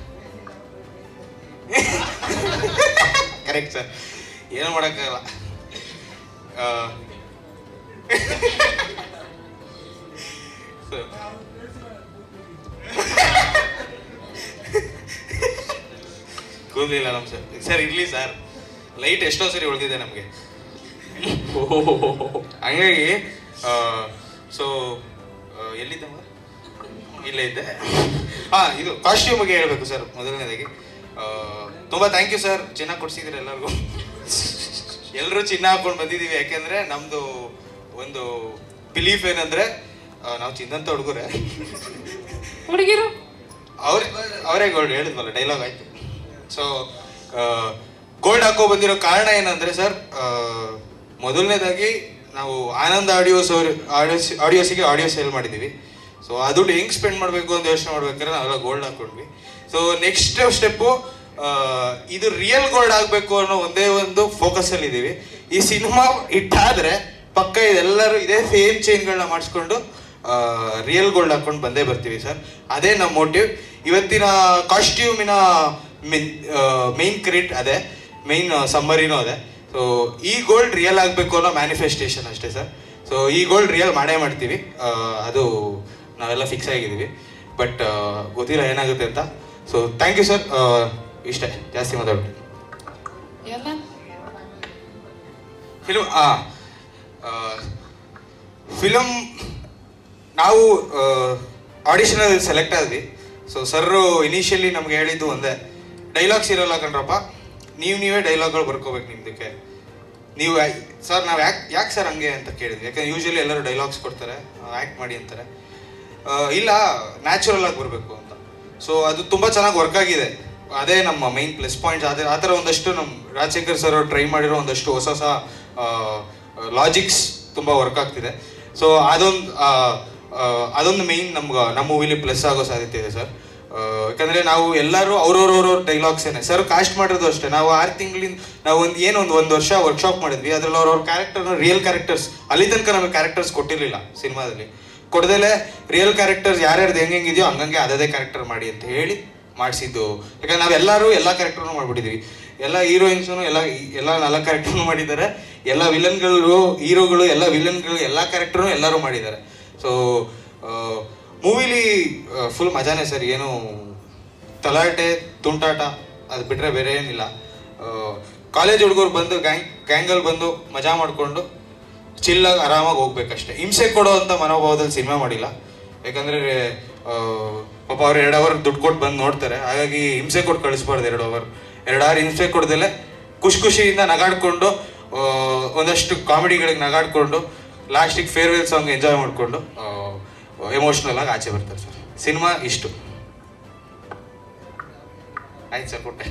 ಕರೆಕ್ಟ್ ಸರ್, ಏನು ಮಾಡೋಕ್ಕಾಗಲ್ಲ. ಕೂದಲಿಲ್ಲ ನಮ್ಮ ಸರ್ ಇರ್ಲಿ ಸರ್, ಲೈಟ್ ಎಷ್ಟೋ ಸರಿ ಉಳಿದಿದೆ ನಮಗೆ. ಹಂಗಾಗಿ ಸೊ ಎಲ್ಲಿದ್ದೆ ಇಲ್ಲೇ ಇದ್ದೆ. ಇದು ಕಾಸ್ಟ್ಯೂಮ್ಗೆ ಹೇಳ್ಬೇಕು ಸರ್. ಮೊದಲನೇದಾಗಿ ತುಂಬ ಥ್ಯಾಂಕ್ ಯು ಸರ್. ಚಿನ್ನ ಕೊಡ್ಸಿದ್ದೀರಿ ಎಲ್ಲರಿಗೂ. ಎಲ್ಲರೂ ಚಿನ್ನ ಹಾಕೊಂಡು ಬಂದಿದ್ದೀವಿ. ಯಾಕೆಂದರೆ ನಮ್ಮದು ಒಂದು ಬಿಲೀಫ್ ಏನಂದರೆ ನಾವು ಚಿನ್ನಂತ ಹುಡುಗಿರು ಅವರೇ ಗೋಲ್ಡ್ ಹೇಳಿದ್ವಲ್ಲ, ಡೈಲಾಗ್ ಆಯಿತು. ಸೊ ಗೋಲ್ಡ್ ಹಾಕೋ ಬಂದಿರೋ ಕಾರಣ ಏನಂದರೆ ಸರ್, ಮೊದಲನೇದಾಗಿ ನಾವು ಆನಂದ್ ಆಡಿಯೋಸಿಗೆ ಆಡಿಯೋ ಸೇಲ್ ಮಾಡಿದ್ದೀವಿ. ಸೊ ಆ ದುಡ್ಡು ಹೆಂಗೆ ಸ್ಪೆಂಡ್ ಮಾಡಬೇಕು ಅಂತ ಯೋಚನೆ ಮಾಡ್ಬೇಕಾದ್ರೆ ನಾವೆಲ್ಲ ಗೋಲ್ಡ್ ಹಾಕ್ಕೊಂಡ್ವಿ. ಸೊ ನೆಕ್ಸ್ಟ್ ಸ್ಟೆಪ್ಪು ಇದು ರಿಯಲ್ ಗೋಲ್ಡ್ ಆಗಬೇಕು ಅನ್ನೋ ಒಂದೇ ಒಂದು ಫೋಕಸಲ್ಲಿ ಇದ್ದೀವಿ. ಈ ಸಿನಿಮಾ ಇಟ್ಟಾದರೆ ಪಕ್ಕ ಇದೆಲ್ಲರೂ ಇದೇ ಸೇಮ್ ಚೈನ್ಗಳನ್ನ ಮಾಡಿಸ್ಕೊಂಡು ರಿಯಲ್ ಗೋಲ್ಡ್ ಹಾಕ್ಕೊಂಡು ಬಂದೇ ಬರ್ತೀವಿ ಸರ್. ಅದೇ ನಮ್ಮ ಮೋಟಿವ್. ಇವತ್ತಿನ ಕಾಸ್ಟ್ಯೂಮಿನ ಮೇನ್ ಕ್ರೆಡಿಟ್ ಅದೇ, ಮೇನ್ ಸಮ್ಮರಿನೂ ಅದೇ. ಸೊ ಈ ಗೋಲ್ಡ್ ರಿಯಲ್ ಆಗಬೇಕು ಅನ್ನೋ ಮ್ಯಾನಿಫೆಸ್ಟೇಷನ್ ಅಷ್ಟೇ ಸರ್. ಸೊ ಈ ಗೋಲ್ಡ್ ರಿಯಲ್ ಮಾಡೇ ಮಾಡ್ತೀವಿ, ಅದು ನಾವೆಲ್ಲ ಫಿಕ್ಸ್ ಆಗಿದ್ದೀವಿ. ಬಟ್ ಗೊತ್ತಿಲ್ಲ ಏನಾಗುತ್ತೆ ಅಂತ. So thank you sir. ಇಷ್ಟೇ, ಜಾಸ್ತಿ ಮಾತಾಡ್ಬಿಟ್ಟು. ಫಿಲಮ್ ನಾವು ಆಡಿಷನಲ್ಲಿ ಸೆಲೆಕ್ಟ್ ಆದ್ವಿ. ಸೊ ಸರ್ರು ಇನಿಷಿಯಲಿ ನಮ್ಗೆ ಹೇಳಿದ್ದು ಒಂದೇ, ಡೈಲಾಗ್ಸ್ ಇರಲ್ಲ ಕಣ್ರಪ್ಪ, ನೀವೇ ಡೈಲಾಗ್ಗಳು ಬರ್ಕೋಬೇಕು ನಿಮ್ದಕ್ಕೆ. ನೀವು ಸರ್ ನಾವು ಯಾಕೆ ಸರ್ ಹಂಗೆ ಅಂತ ಕೇಳಿದ್ವಿ. ಯಾಕಂದ್ರೆ ಯೂಶಲಿ ಎಲ್ಲರೂ ಡೈಲಾಗ್ಸ್ ಕೊಡ್ತಾರೆ, ಆ್ಯಕ್ಟ್ ಮಾಡಿ ಅಂತಾರೆ. ಇಲ್ಲ, ನ್ಯಾಚುರಲ್ ಆಗಿ ಬರಬೇಕು ಅಂತ. ಸೊ ಅದು ತುಂಬ ಚೆನ್ನಾಗಿ ವರ್ಕ್ ಆಗಿದೆ. ಅದೇ ನಮ್ಮ ಮೈನ್ ಪ್ಲಸ್ ಪಾಯಿಂಟ್ಸ್. ಅದೇ ಆ ಥರ ಒಂದಷ್ಟು ನಮ್ಮ ರಾಜಶೇಖರ್ ಸರ್ ಅವ್ರು ಟ್ರೈ ಮಾಡಿರೋ ಒಂದಷ್ಟು ಹೊಸ ಲಾಜಿಕ್ಸ್ ತುಂಬ ವರ್ಕ್ ಆಗ್ತಿದೆ. ಸೊ ಅದೊಂದು ಮೈನ್ ನಮ್ಮ ಮೂವಿಲಿ ಪ್ಲಸ್ ಆಗೋ ಸಾಧ್ಯತೆ ಇದೆ ಸರ್. ಯಾಕಂದರೆ ನಾವು ಎಲ್ಲರೂ ಅವ್ರವ್ರವ್ರ ಡೈಲಾಗ್ಸೇನೆ ಸರ್ ಕಾಸ್ಟ್ ಮಾಡಿರೋದು ಅಷ್ಟೇ. ನಾವು 6 ತಿಂಗಳಿಂದ ನಾವು ಒಂದು ವರ್ಷ ವರ್ಕ್ಶಾಪ್ ಮಾಡಿದ್ವಿ. ಅದರಲ್ಲಿ ಅವ್ರವ್ರ ಕ್ಯಾರೆಕ್ಟರ್ನ ರಿಯಲ್ ಕ್ಯಾರೆಕ್ಟರ್ಸ್, ಅಲ್ಲಿ ತನಕ ನಮಗೆ ಕ್ಯಾರೆಕ್ಟರ್ಸ್ ಕೊಟ್ಟಿರಲಿಲ್ಲ ಸಿನಿಮಾದಲ್ಲಿ. ಕೊಡದಲ್ಲೇ ರಿಯಲ್ ಕ್ಯಾರೆಕ್ಟರ್ಸ್ ಯಾರ್ಯಾರ್ದು ಹೆಂಗಿದೆಯೋ ಹಂಗಂಗೆ ಅದೇ ಕ್ಯಾರೆಕ್ಟರ್ ಮಾಡಿ ಅಂತ ಹೇಳಿ ಮಾಡಿಸಿದ್ದು. ಯಾಕಂದ್ರೆ ನಾವೆಲ್ಲರೂ ಎಲ್ಲ ಕ್ಯಾರೆಕ್ಟರ್ನು ಮಾಡಿಬಿಟ್ಟಿದ್ವಿ. ಎಲ್ಲ ಹೀರೋಯಿನ್ಸು ಎಲ್ಲ 4 ಕ್ಯಾರೆಕ್ಟರ್ನು ಮಾಡಿದ್ದಾರೆ. ಎಲ್ಲ ವಿಲನ್ಗಳು, ಹೀರೋಗಳು, ಎಲ್ಲ ವಿಲನ್ಗಳು, ಎಲ್ಲ ಕ್ಯಾರೆಕ್ಟರ್ನು ಎಲ್ಲರೂ ಮಾಡಿದ್ದಾರೆ. ಸೊ ಮೂವಿಲಿ ಫುಲ್ ಮಜಾನೇ ಸರ್. ಏನು ತಲಾಟೆ ತುಂಟಾಟ ಅದು ಬಿಟ್ಟರೆ ಬೇರೆ ಏನಿಲ್ಲ. ಕಾಲೇಜ್ ಹುಡುಗರು ಬಂದು ಗ್ಯಾಂಗಲ್ಲಿ ಬಂದು ಮಜಾ ಮಾಡಿಕೊಂಡು ಚಿಲ್ಲಾಗಿ ಆರಾಮಾಗಿ ಹೋಗ್ಬೇಕಷ್ಟೆ. ಹಿಂಸೆ ಕೊಡೋ ಅಂಥ ಮನೋಭಾವದಲ್ಲಿ ಸಿನಿಮಾ ಮಾಡಿಲ್ಲ. ಯಾಕಂದರೆ ಪಾಪ ಅವ್ರು 2 ಅವರ್ ದುಡ್ಡು ಕೊಟ್ಟು ಬಂದು ನೋಡ್ತಾರೆ. ಹಾಗಾಗಿ ಹಿಂಸೆ ಕೊಟ್ಟು ಕಳಿಸ್ಬಾರ್ದು. 2 ಅವರ್ ಹಿಂಸೆ ಕೊಡ್ದಲೆ ಖುಷಿಯಿಂದ ನಗಾಡ್ಕೊಂಡು ಒಂದಷ್ಟು ಕಾಮಿಡಿಗಳಿಗೆ ನಗಾಡ್ಕೊಂಡು ಲಾಸ್ಟಿಗೆ ಫೇರ್ವೆಲ್ ಸಾಂಗ್ ಎಂಜಾಯ್ ಮಾಡಿಕೊಂಡು ಎಮೋಷ್ನಲ್ ಆಗಿ ಆಚೆ ಬರ್ತಾರೆ ಸರ್. ಸಿನಿಮಾ ಇಷ್ಟು ಆಯ್ತು ಸರ್. ಕೊಟ್ಟೆ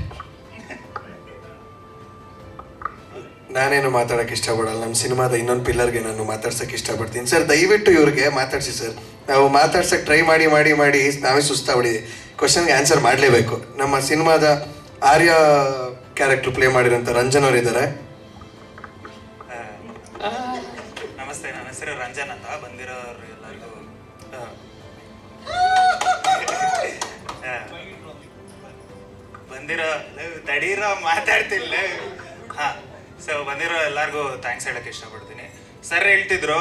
ನಾನೇನು ಮಾತಾಡೋಕ್ಕೆ ಇಷ್ಟಪಡಲ್ಲ. ನಮ್ಮ ಸಿನಿಮಾದ ಇನ್ನೊಂದು ಪಿಲ್ಲರ್ಗೆ ನಾನು ಮಾತಾಡ್ಸೋಕ್ಕೆ ಇಷ್ಟಪಡ್ತೀನಿ ಸರ್. ದಯವಿಟ್ಟು ಇವ್ರಿಗೆ ಮಾತಾಡಿಸಿ ಸರ್. ನಾವು ಮಾತಾಡ್ಸೋಕ್ಕೆ ಟ್ರೈ ಮಾಡಿ ನಾವೇ ಸುಸ್ತಾಗ್ಬಿಡಿ. ಕ್ವಶನ್ಗೆ ಆನ್ಸರ್ ಮಾಡಲೇಬೇಕು. ನಮ್ಮ ಸಿನಿಮಾದ ಆರ್ಯ ಕ್ಯಾರೆಕ್ಟರ್ ಪ್ಲೇ ಮಾಡಿರೋಂಥ ರಂಜನ್ ಅವರು ಇದ್ದಾರೆ. ನಮಸ್ತೆ, ನನ್ನ ಹೆಸರು ರಂಜನ್ ಅಂತ. ಬಂದಿರೋರು ಎಲ್ಲರಿಗೂ ತಡೀರೋ ಮಾತಾಡ್ತಿಲ್ಲ. ಸೊ ಬಂದಿರೋ ಎಲ್ಲರಿಗೂ ಥ್ಯಾಂಕ್ಸ್ ಹೇಳಕ್ಕೆ ಇಷ್ಟಪಡ್ತೀನಿ. ಸರ್ ಹೇಳ್ತಿದ್ರು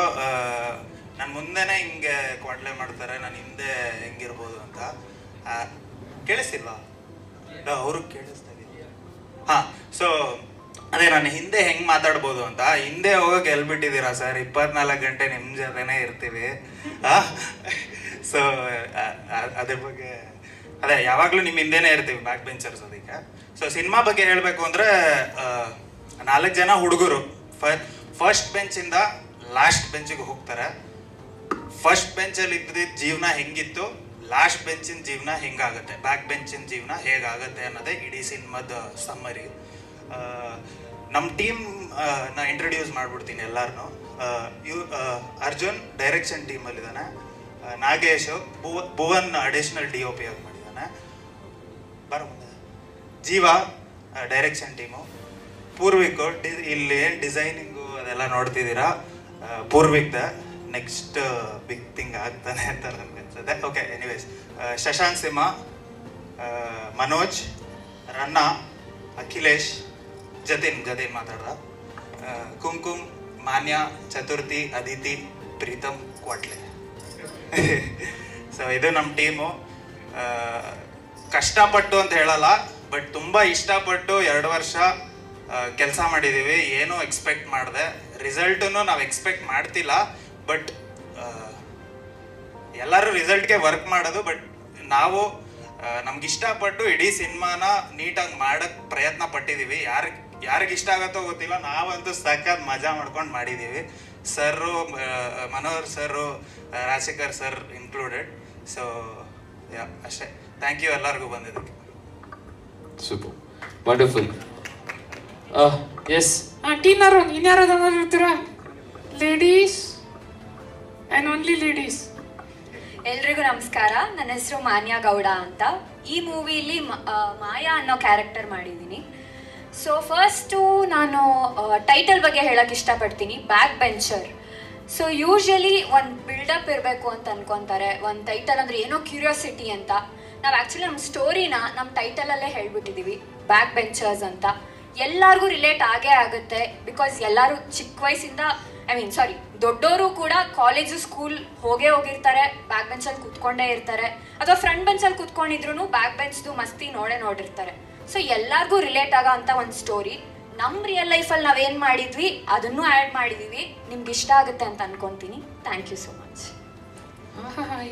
ನನ್ನ ಮುಂದೆನೇ ಹಿಂಗೆ ಕ್ವಾಟ್ಲೆ ಮಾಡ್ತಾರೆ, ನಾನು ಹಿಂದೆ ಹೆಂಗಿರ್ಬೋದು ಅಂತ. ಕೇಳಿಸ್ತಿಲ್ವಾ? ಅವ್ರಿಗೆ ಕೇಳಿಸ್ತಾ ಇದೆಯಾ? ಹಾಂ, ಸೊ ಅದೇ ನಾನು ಹಿಂದೆ ಹೆಂಗೆ ಮಾತಾಡ್ಬೋದು ಅಂತ. ಹಿಂದೆ ಹೋಗೋಕೆ ಎಲ್ಬಿಟ್ಟಿದ್ದೀರಾ ಸರ್, 24 ಗಂಟೆ ನಿಮ್ಮ ಜೊತೆನೇ ಇರ್ತೀವಿ. ಸೊ ಅದ್ರ ಬಗ್ಗೆ ಅದೇ ಯಾವಾಗಲೂ ನಿಮ್ಮ ಹಿಂದೆನೇ ಇರ್ತೀವಿ ಬ್ಯಾಕ್ ಬೆಂಚರ್ಸ್. ಅದಕ್ಕೆ ಸೊ ಸಿನಿಮಾ ಬಗ್ಗೆ ಹೇಳಬೇಕು ಅಂದರೆ 4 ಜನ ಹುಡುಗರು ಫಸ್ಟ್ ಬೆಂಚಿಂದ ಲಾಸ್ಟ್ ಬೆಂಚಿಗೆ ಹೋಗ್ತಾರೆ. ಫಸ್ಟ್ ಬೆಂಚಲ್ಲಿ ಇದ್ದಿದ್ದ ಜೀವನ ಹೆಂಗಿತ್ತು, ಲಾಸ್ಟ್ ಬೆಂಚಿನ ಜೀವನ ಹೆಂಗಾಗುತ್ತೆ, ಬ್ಯಾಕ್ ಬೆಂಚಿನ ಜೀವನ ಹೇಗಾಗುತ್ತೆ ಅನ್ನೋದೇ ಇಡೀ ಸಿನಿಮಾದ ಸಮ್ಮರಿ. ನಮ್ಮ ಟೀಮ್ ನಾ ಇಂಟ್ರೊಡ್ಯೂಸ್ ಮಾಡ್ಬಿಡ್ತೀನಿ ಎಲ್ಲಾರನ್ನೂ. ಅರ್ಜುನ್ ಡೈರೆಕ್ಷನ್ ಟೀಮಲ್ಲಿದ್ದಾನೆ, ನಾಗೇಶ್ ಭುವನ್ ಅಡಿಷ್ನಲ್ DOP ಆಗಿ ಮಾಡಿದ್ದಾನೆ, ಜೀವ ಡೈರೆಕ್ಷನ್ ಟೀಮು, ಪೂರ್ವಿಕ್ ಇಲ್ಲಿ ಏನು ಡಿಸೈನಿಂಗು ಅದೆಲ್ಲ ನೋಡ್ತಿದ್ದೀರಾ, ಪೂರ್ವಿಕ್ದ ನೆಕ್ಸ್ಟ್ ಬಿಗ್ ಥಿಂಗ್ ಆಗ್ತಾನೆ ಅಂತ ನನಗೆ ಅನ್ಸುತ್ತೆ. ಓಕೆ, ಎನಿವೇಸ್ ಶಶಾಂಕ್ ಸಿಂಹ, ಮನೋಜ್, ರನ್ನ, ಅಖಿಲೇಶ್, ಜತಿನ್ ಮಾತಾಡ್ದ, ಕುಂಕುಮ್, ಮಾನ್ಯ, ಚತುರ್ಥಿ, ಅದಿತಿ, ಪ್ರೀತಮ್, ಕ್ವಾಟ್ಲೆ. ಸೊ ಇದು ನಮ್ಮ ಟೀಮು. ಕಷ್ಟಪಟ್ಟು ಅಂತ ಹೇಳಲ್ಲ, ಬಟ್ ತುಂಬ ಇಷ್ಟಪಟ್ಟು 2 ವರ್ಷ ಕೆಲಸ ಮಾಡಿದ್ದೀವಿ. ಏನೂ ಎಕ್ಸ್ಪೆಕ್ಟ್ ಮಾಡಿದೆ, ರಿಸಲ್ಟನ್ನು ನಾವು ಎಕ್ಸ್ಪೆಕ್ಟ್ ಮಾಡ್ತಿಲ್ಲ. ಬಟ್ ಎಲ್ಲರೂ ರಿಸಲ್ಟ್ಗೆ ವರ್ಕ್ ಮಾಡೋದು. ಬಟ್ ನಾವು ನಮ್ಗೆ ಇಷ್ಟಪಟ್ಟು ಇಡೀ ಸಿನಿಮಾನ ನೀಟಾಗಿ ಮಾಡೋಕ್ಕೆ ಪ್ರಯತ್ನ ಪಟ್ಟಿದ್ದೀವಿ. ಯಾರಿಗೆ ಇಷ್ಟ ಆಗುತ್ತೋ ಗೊತ್ತಿಲ್ಲ, ನಾವಂತೂ ಸಖತ್ ಮಜಾ ಮಾಡ್ಕೊಂಡು ಮಾಡಿದ್ದೀವಿ. Sir, Manohar sir, Rajashekhar sir included. So ಅಷ್ಟೇ. ಥ್ಯಾಂಕ್ ಯು ಎಲ್ಲರಿಗೂ ಬಂದಿದ್ದಕ್ಕೆ. Super, wonderful. ಎಸ್ ಟೀನರು ಇನ್ಯಾರಾದ್ರೂ ಇರ್ತೀರಾ? Ladies and only ladies. ಎಲ್ರಿಗೂ ನಮಸ್ಕಾರ. ನನ್ನ ಹೆಸರು ಮಾನ್ಯ ಗೌಡ ಅಂತ. ಈ ಮೂವಿಲಿ ಮಾಯಾ ಅನ್ನೋ ಕ್ಯಾರೆಕ್ಟರ್ ಮಾಡಿದ್ದೀನಿ. ಸೊ ಫಸ್ಟು ನಾನು ಟೈಟಲ್ ಬಗ್ಗೆ ಹೇಳೋಕ್ಕೆ ಇಷ್ಟಪಡ್ತೀನಿ, ಬ್ಯಾಕ್ ಬೆಂಚರ್. ಸೊ ಯೂಶ್ವಲಿ ಒಂದು ಬಿಲ್ಡಪ್ ಇರಬೇಕು ಅಂತ ಅನ್ಕೊತಾರೆ. ಒಂದು ಟೈಟಲ್ ಅಂದರೆ ಏನೋ ಕ್ಯೂರಿಯಾಸಿಟಿ ಅಂತ. ನಾವು ಆ್ಯಕ್ಚುಲಿ ನಮ್ಮ ಸ್ಟೋರಿನ ನಮ್ಮ ಟೈಟಲಲ್ಲೇ ಹೇಳ್ಬಿಟ್ಟಿದ್ದೀವಿ, ಬ್ಯಾಕ್ ಬೆಂಚರ್ಸ್ ಅಂತ. ಎಲ್ಲರಿಗೂ ರಿಲೇಟ್ ಆಗೇ ಆಗುತ್ತೆ. ಬಿಕಾಸ್ ಎಲ್ಲರೂ ಚಿಕ್ಕ ವಯಸ್ಸಿಂದ ದೊಡ್ಡವರು ಕೂಡ ಕಾಲೇಜು ಸ್ಕೂಲ್ ಹೋಗಿರ್ತಾರೆ, ಬ್ಯಾಕ್ ಬೆಂಚಲ್ಲಿ ಕೂತ್ಕೊಂಡೇ ಇರ್ತಾರೆ, ಅಥವಾ ಫ್ರಂಟ್ ಬೆಂಚಲ್ಲಿ ಕೂತ್ಕೊಂಡಿದ್ರು ಬ್ಯಾಕ್ ಬೆಂಚ್ದು ಮಸ್ತಿ ನೋಡಿರ್ತಾರೆ. ಸೊ ಎಲ್ಲರಿಗೂ ರಿಲೇಟ್ ಆಗೋ ಅಂತ ಒಂದು ಸ್ಟೋರಿ. ನಮ್ಮ ರಿಯಲ್ ಲೈಫಲ್ಲಿ ನಾವೇನು ಮಾಡಿದ್ವಿ ಅದನ್ನು ಆ್ಯಡ್ ಮಾಡಿದ್ದೀವಿ. ನಿಮ್ಗೆ ಇಷ್ಟ ಆಗುತ್ತೆ ಅಂತ ಅನ್ಕೊತೀನಿ. Thank you so much.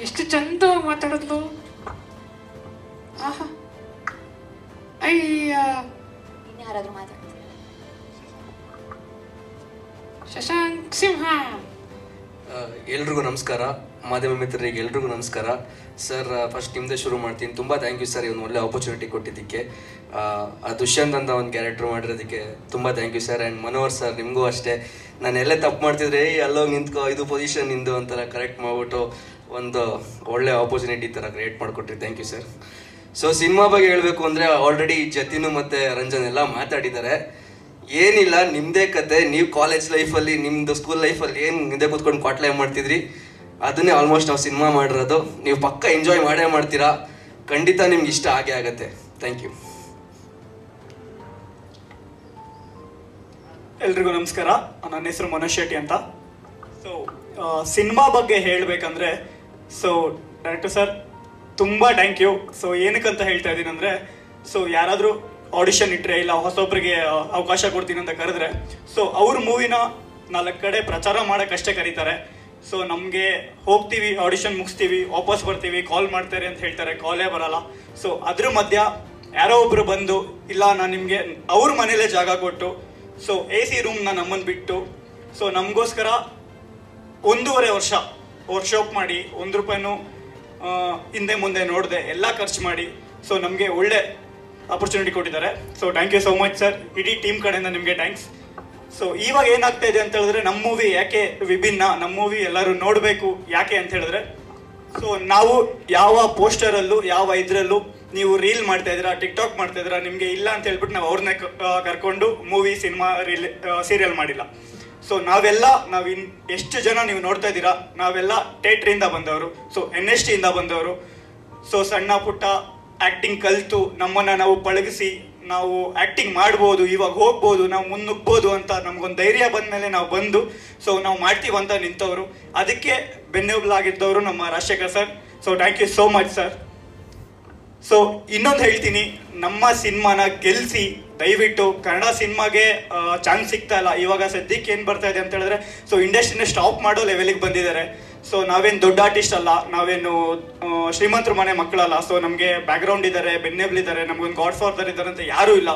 ಎಷ್ಟು ಚಂದ ಮಾತಾಡಿದ್ಲು. ಇನ್ಯಾರಾದ್ರೂ ಮಾತಾಡ್ತಾರೆ? ಶಶಾಂಕ್ ಸಿಂಹ. ಎಲ್ರಿಗೂ ನಮಸ್ಕಾರ. ಮಾಧ್ಯಮ ಮಿತ್ರರಿಗೆ ಎಲ್ರಿಗೂ ನಮಸ್ಕಾರ. ಸರ್, ಫಸ್ಟ್ ನಿಮ್ಮದೇ ಶುರು ಮಾಡ್ತೀನಿ. ತುಂಬ ಥ್ಯಾಂಕ್ ಯು ಸರ್, ಒಂದು ಒಳ್ಳೆ ಆಪರ್ಚುನಿಟಿ ಕೊಟ್ಟಿದ್ದಕ್ಕೆ. ದುಷ್ಯಂತ್ ಅಂತ ಒಂದು ಕ್ಯಾರೆಕ್ಟರ್ ಮಾಡಿರೋದಕ್ಕೆ ತುಂಬ thank you sir. And Manohar sir, ನಿಮಗೂ ಅಷ್ಟೇ. ನಾನು ಎಲ್ಲೇ ತಪ್ಪು ಮಾಡ್ತಿದ್ರೆ ಅಲ್ಲೋಗಿ ನಿಂತ್ಕೋ, ಇದು ಪೊಸಿಷನ್ ನಿಂದು ಅಂತೆಲ್ಲ ಕರೆಕ್ಟ್ ಮಾಡಿಬಿಟ್ಟು ಒಂದು ಒಳ್ಳೆ ಆಪರ್ಚುನಿಟಿ ಥರ ಕ್ರಿಯೇಟ್ ಮಾಡಿಕೊಟ್ರಿ. Thank you sir. So cinema ಬಗ್ಗೆ ಹೇಳಬೇಕು ಅಂದರೆ ಆಲ್ರೆಡಿ ಜತಿನು ಮತ್ತು ರಂಜನ್ ಎಲ್ಲ ಮಾತಾಡಿದ್ದಾರೆ. ಏನಿಲ್ಲ, ನಿಮ್ಮದೇ ಕತೆ. ನೀವು ಕಾಲೇಜ್ ಲೈಫಲ್ಲಿ, ನಿಮ್ಮದು ಸ್ಕೂಲ್ ಲೈಫಲ್ಲಿ ಏನು ಹಿಂದೆ ಕೂತ್ಕೊಂಡು ಕ್ವಾಟ್ಲೆ ಮಾಡ್ತಿದ್ರಿ, ಅದನ್ನೇ ಆಲ್ಮೋಸ್ಟ್ ನಾವು ಸಿನಿಮಾ ಮಾಡಿರೋದು. ನೀವು ಪಕ್ಕ ಎಂಜಾಯ್ ಮಾಡೇ ಮಾಡ್ತೀರಾ. ಖಂಡಿತ ನಿಮ್ಗೆ ಇಷ್ಟ ಆಗೇ ಆಗುತ್ತೆ. Thank you. ಎಲ್ರಿಗೂ ನಮಸ್ಕಾರ. ನನ್ನ ಹೆಸರು ಮನೋಜ್ ಶೆಟ್ಟಿ ಅಂತ. ಸೊ ಸಿನಿಮಾ ಬಗ್ಗೆ ಹೇಳಬೇಕಂದ್ರೆ, ಸೊ ಡೈರೆಕ್ಟರ್ ಸರ್ ತುಂಬ ಥ್ಯಾಂಕ್ ಯು. ಸೊ ಏನಕ್ಕಂತ ಹೇಳ್ತಾ ಇದ್ದೀನಿ ಅಂದರೆ, ಸೊ ಯಾರಾದರೂ ಆಡಿಷನ್ ಇಟ್ಟರೆ ಇಲ್ಲ ಹೊಸೊಬ್ಬರಿಗೆ ಅವಕಾಶ ಕೊಡ್ತೀನಿ ಅಂತ ಕರೆದ್ರೆ, ಸೊ ಅವ್ರ ಮೂವಿನ 4 ಕಡೆ ಪ್ರಚಾರ ಮಾಡೋಕ್ಕಷ್ಟೇ ಕರೀತಾರೆ. ಸೊ ನಮಗೆ ಹೋಗ್ತೀವಿ, ಆಡಿಷನ್ ಮುಗಿಸ್ತೀವಿ, ವಾಪಸ್ ಬರ್ತೀವಿ, ಕಾಲ್ ಮಾಡ್ತಾರೆ ಅಂತ ಹೇಳ್ತಾರೆ, ಕಾಲೇ ಬರಲ್ಲ. ಸೊ ಅದ್ರ ಮಧ್ಯ ಯಾರೋ ಒಬ್ಬರು ಬಂದು, ಇಲ್ಲ ನಾನು ನಿಮಗೆ ಅವ್ರ ಮನೇಲೇ ಜಾಗ ಕೊಟ್ಟು, ಸೊ AC ರೂಮ್ನ ನಮ್ಮನ್ನು ಬಿಟ್ಟು, ಸೊ ನಮಗೋಸ್ಕರ 1.5 ವರ್ಷ ವರ್ಕ್ಶಾಪ್ ಮಾಡಿ, 1 ರೂಪಾಯಿನೂ ಹಿಂದೆ ಮುಂದೆ ನೋಡದೆ ಎಲ್ಲ ಖರ್ಚು ಮಾಡಿ, ಸೊ ನಮಗೆ ಒಳ್ಳೆ ಆಪರ್ಚುನಿಟಿ ಕೊಟ್ಟಿದ್ದಾರೆ. So thank you so much sir. ಇಡೀ ಟೀಮ್ ಕಡೆಯಿಂದ ನಿಮಗೆ ಥ್ಯಾಂಕ್ಸ್. ಸೊ ಇವಾಗ ಏನಾಗ್ತಾ ಇದೆ ಅಂತ ಹೇಳಿದ್ರೆ, ನಮ್ಮ ಮೂವಿ ಯಾಕೆ ವಿಭಿನ್ನ, ನಮ್ಮ ಮೂವಿ ಎಲ್ಲರೂ ನೋಡಬೇಕು ಯಾಕೆ ಅಂತ ಹೇಳಿದ್ರೆ, ಸೊ ನಾವು ಯಾವ ಪೋಸ್ಟರಲ್ಲೂ ಯಾವ ಇದರಲ್ಲೂ ನೀವು ರೀಲ್ ಮಾಡ್ತಾ ಇದ್ದೀರಾ, ಟಿಕ್ಟಾಕ್ ಮಾಡ್ತಾ ಇದ್ದೀರಾ, ನಿಮಗೆ ಇಲ್ಲ ಅಂತ ಹೇಳ್ಬಿಟ್ಟು ನಾವು ಅವ್ರನ್ನೇ ಕರ್ಕೊಂಡು ಮೂವಿ, ಸಿನಿಮಾ, ಸೀರಿಯಲ್ ಮಾಡಿಲ್ಲ. ಸೊ ನಾವು ಎಷ್ಟು ಜನ ನೀವು ನೋಡ್ತಾ ಇದ್ದೀರಾ, ನಾವೆಲ್ಲ ಥಿಯೇಟ್ರಿಂದ ಬಂದವರು, ಸೊ NST ಇಂದ ಬಂದವರು. ಸೊ ಸಣ್ಣ ಪುಟ್ಟ ಆ್ಯಕ್ಟಿಂಗ್ ಕಲಿತು ನಮ್ಮನ್ನು ನಾವು ಪಳಗಿಸಿ, ನಾವು ಆ್ಯಕ್ಟಿಂಗ್ ಮಾಡ್ಬೋದು, ಇವಾಗ ಹೋಗ್ಬೋದು, ನಾವು ಮುನ್ನುಗ್ಬೋದು ಅಂತ ನಮಗೊಂದು ಧೈರ್ಯ ಬಂದ ಮೇಲೆ ನಾವು ಬಂದು, ಸೊ ನಾವು ಮಾಡ್ತೀವಂತ ನಿಂತವರು. ಅದಕ್ಕೆ ಬೆನ್ನೆಲುಬಾಗಿದ್ದವರು ನಮ್ಮ Rajashekhar sir. So thank you so much sir. So ಇನ್ನೊಂದು ಹೇಳ್ತೀನಿ, ನಮ್ಮ ಸಿನಿಮಾನ ಗೆಲ್ಲಿಸಿ ದಯವಿಟ್ಟು. ಕನ್ನಡ ಸಿನಿಮಾಗೆ ಚಾನ್ಸ್ ಸಿಗ್ತಾ ಇಲ್ಲ ಇವಾಗ ಸದ್ಯಕ್ಕೆ. ಏನು ಬರ್ತಾ ಇದೆ ಅಂತ ಹೇಳಿದ್ರೆ, ಸೊ ಇಂಡಸ್ಟ್ರಿನ ಸ್ಟಾಪ್ ಮಾಡೋ ಲೆವೆಲಿಗೆ ಬಂದಿದ್ದಾರೆ. ಸೊ ನಾವೇನು ದೊಡ್ಡ ಆರ್ಟಿಸ್ಟ್ ಅಲ್ಲ, ನಾವೇನು ಶ್ರೀಮಂತರ ಮನೆ ಮಕ್ಕಳಲ್ಲ. ಸೊ ನಮಗೆ ಬ್ಯಾಕ್ಗ್ರೌಂಡ್ ಇದ್ದಾರೆ, ಬೆನ್ನೆಬ್ಲಿದ್ದಾರೆ, ನಮಗೊಂದು ಗಾಡ್ ಫಾದರ್ ಇದ್ದಾರೆ ಅಂತ ಯಾರೂ ಇಲ್ಲ.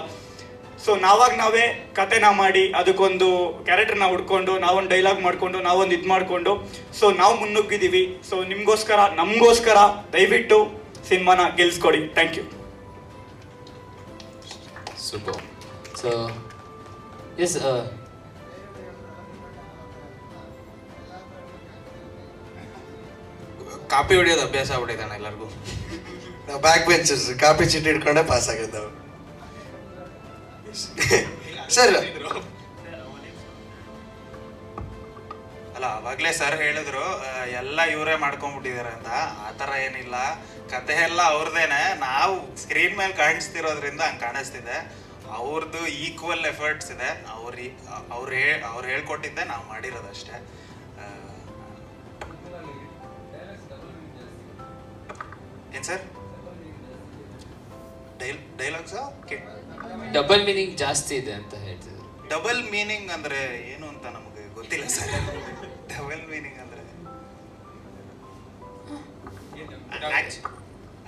ಸೊ ನಾವೇ ಕತೆನ ಮಾಡಿ ಅದಕ್ಕೊಂದು ಕ್ಯಾರೆಕ್ಟರ್ನ ಹುಡ್ಕೊಂಡು, ನಾವೊಂದು ಡೈಲಾಗ್ ಮಾಡಿಕೊಂಡು, ನಾವೊಂದು ಇದು ಮಾಡಿಕೊಂಡು ಸೊ ನಾವು ಮುನ್ನುಗ್ಗಿದ್ದೀವಿ. ಸೊ ನಿಮಗೋಸ್ಕರ ನಮಗೋಸ್ಕರ ದಯವಿಟ್ಟು ಸಿನಿಮಾನ ಗೆಲ್ಸ್ಕೊಡಿ. Thank you. Super. So yes, copy ಹೊಡಿಯೋದು ಅಭ್ಯಾಸ ಆಗ್ಬಿಟ್ಟಿದ್ದಾನೆ ಎಲ್ಲರಿಗೂ. ನಾವು ಬ್ಯಾಕ್ ಬೆಂಚರ್ಸ್ ಕಾಪಿ ಚೀಟಿ ಹಿಡ್ಕೊಂಡೆ ಪಾಸ್ ಆಗಿದ್ದಾವೆ ಸರ್. ಅಲ್ಲ, ಅವಾಗಲೇ ಸರ್ ಹೇಳಿದ್ರು ಎಲ್ಲ ಇವರೇ ಮಾಡ್ಕೊಂಡ್ಬಿಟ್ಟಿದ್ದಾರೆ ಅಂತ. ಆ ಥರ ಏನಿಲ್ಲ, ಕತೆ ಎಲ್ಲ ಅವ್ರದ್ದೇನೆ. ನಾವು ಸ್ಕ್ರೀನ್ ಮೇಲೆ ಕಾಣಿಸ್ತಿರೋದ್ರಿಂದ ಹಂಗೆ ಕಾಣಿಸ್ತಿದೆ. ಅವ್ರದ್ದು ಈಕ್ವಲ್ ಎಫರ್ಟ್ಸ್ ಇದೆ. ಅವ್ರು ಹೇಳ್ಕೊಟ್ಟಿದ್ದೆ ನಾವು ಮಾಡಿರೋದಷ್ಟೇ. ಏನು ಸರ್ ಡೈಲಾಗ್ಸಾ? ಓಕೆ, ಡಬಲ್ ಮೀನಿಂಗ್ ಜಾಸ್ತಿ ಇದೆ ಅಂತ ಹೇಳ್ತಿದ್ರು. ಡಬಲ್ ಮೀನಿಂಗ್ ಅಂದ್ರೆ ಏನು ಅಂತ ನಮಗೆ ಗೊತ್ತಿಲ್ಲ ಸರ್. ಡಬಲ್ ಮೀನಿಂಗ್ ಅಂದ್ರೆ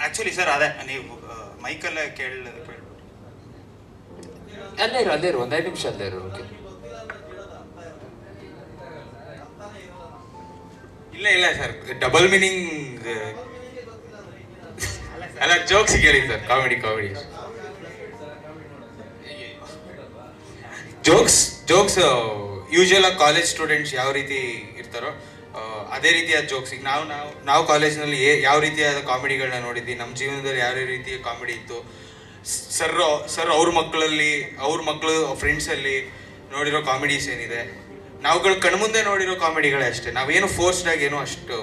ಆಕ್ಚುಲಿ ಸರ್ ಅದೇ ನೀವು ಮೈಕಲ್ಲೇ ಅಲ್ಲೇ ಇರು 1-5 ನಿಮಿಷ ಅಲ್ಲೇ ಇರು. ಓಕೆ, ಇಲ್ಲ ಸರ್, ಡಬಲ್ ಮೀನಿಂಗ್ ಅಲ್ಲ, ಜೋಕ್ಸ್ ಕೇಳಿ ಸರ್. ಕಾಮಿಡಿ ಜೋಕ್ಸ್ ಯೂಶುವಲ್ ಆಗಿ ಕಾಲೇಜ್ ಸ್ಟೂಡೆಂಟ್ಸ್ ಯಾವ ರೀತಿ ಇರ್ತಾರೋ ಅದೇ ರೀತಿಯಾದ ಜೋಕ್ಸ್. ಈಗ ನಾವು ಕಾಲೇಜ್ನಲ್ಲಿ ಯಾವ ರೀತಿಯಾದ ಕಾಮಿಡಿಗಳನ್ನ ನೋಡಿದ್ವಿ, ನಮ್ಮ ಜೀವನದಲ್ಲಿ ಯಾವ ರೀತಿಯ ಕಾಮಿಡಿ ಇತ್ತು. ಸರ್ ಅವ್ರ ಮಕ್ಕಳು ಫ್ರೆಂಡ್ಸಲ್ಲಿ ನೋಡಿರೋ ಕಾಮಿಡೀಸ್ ಏನಿದೆ, ನಾವುಗಳು ಕಣ್ಮುಂದೆ ನೋಡಿರೋ ಕಾಮಿಡಿಗಳೇ ಅಷ್ಟೇ. ನಾವೇನು ಫೋರ್ಸ್ಡ್ ಆಗಿ ಏನೋ ಅಷ್ಟು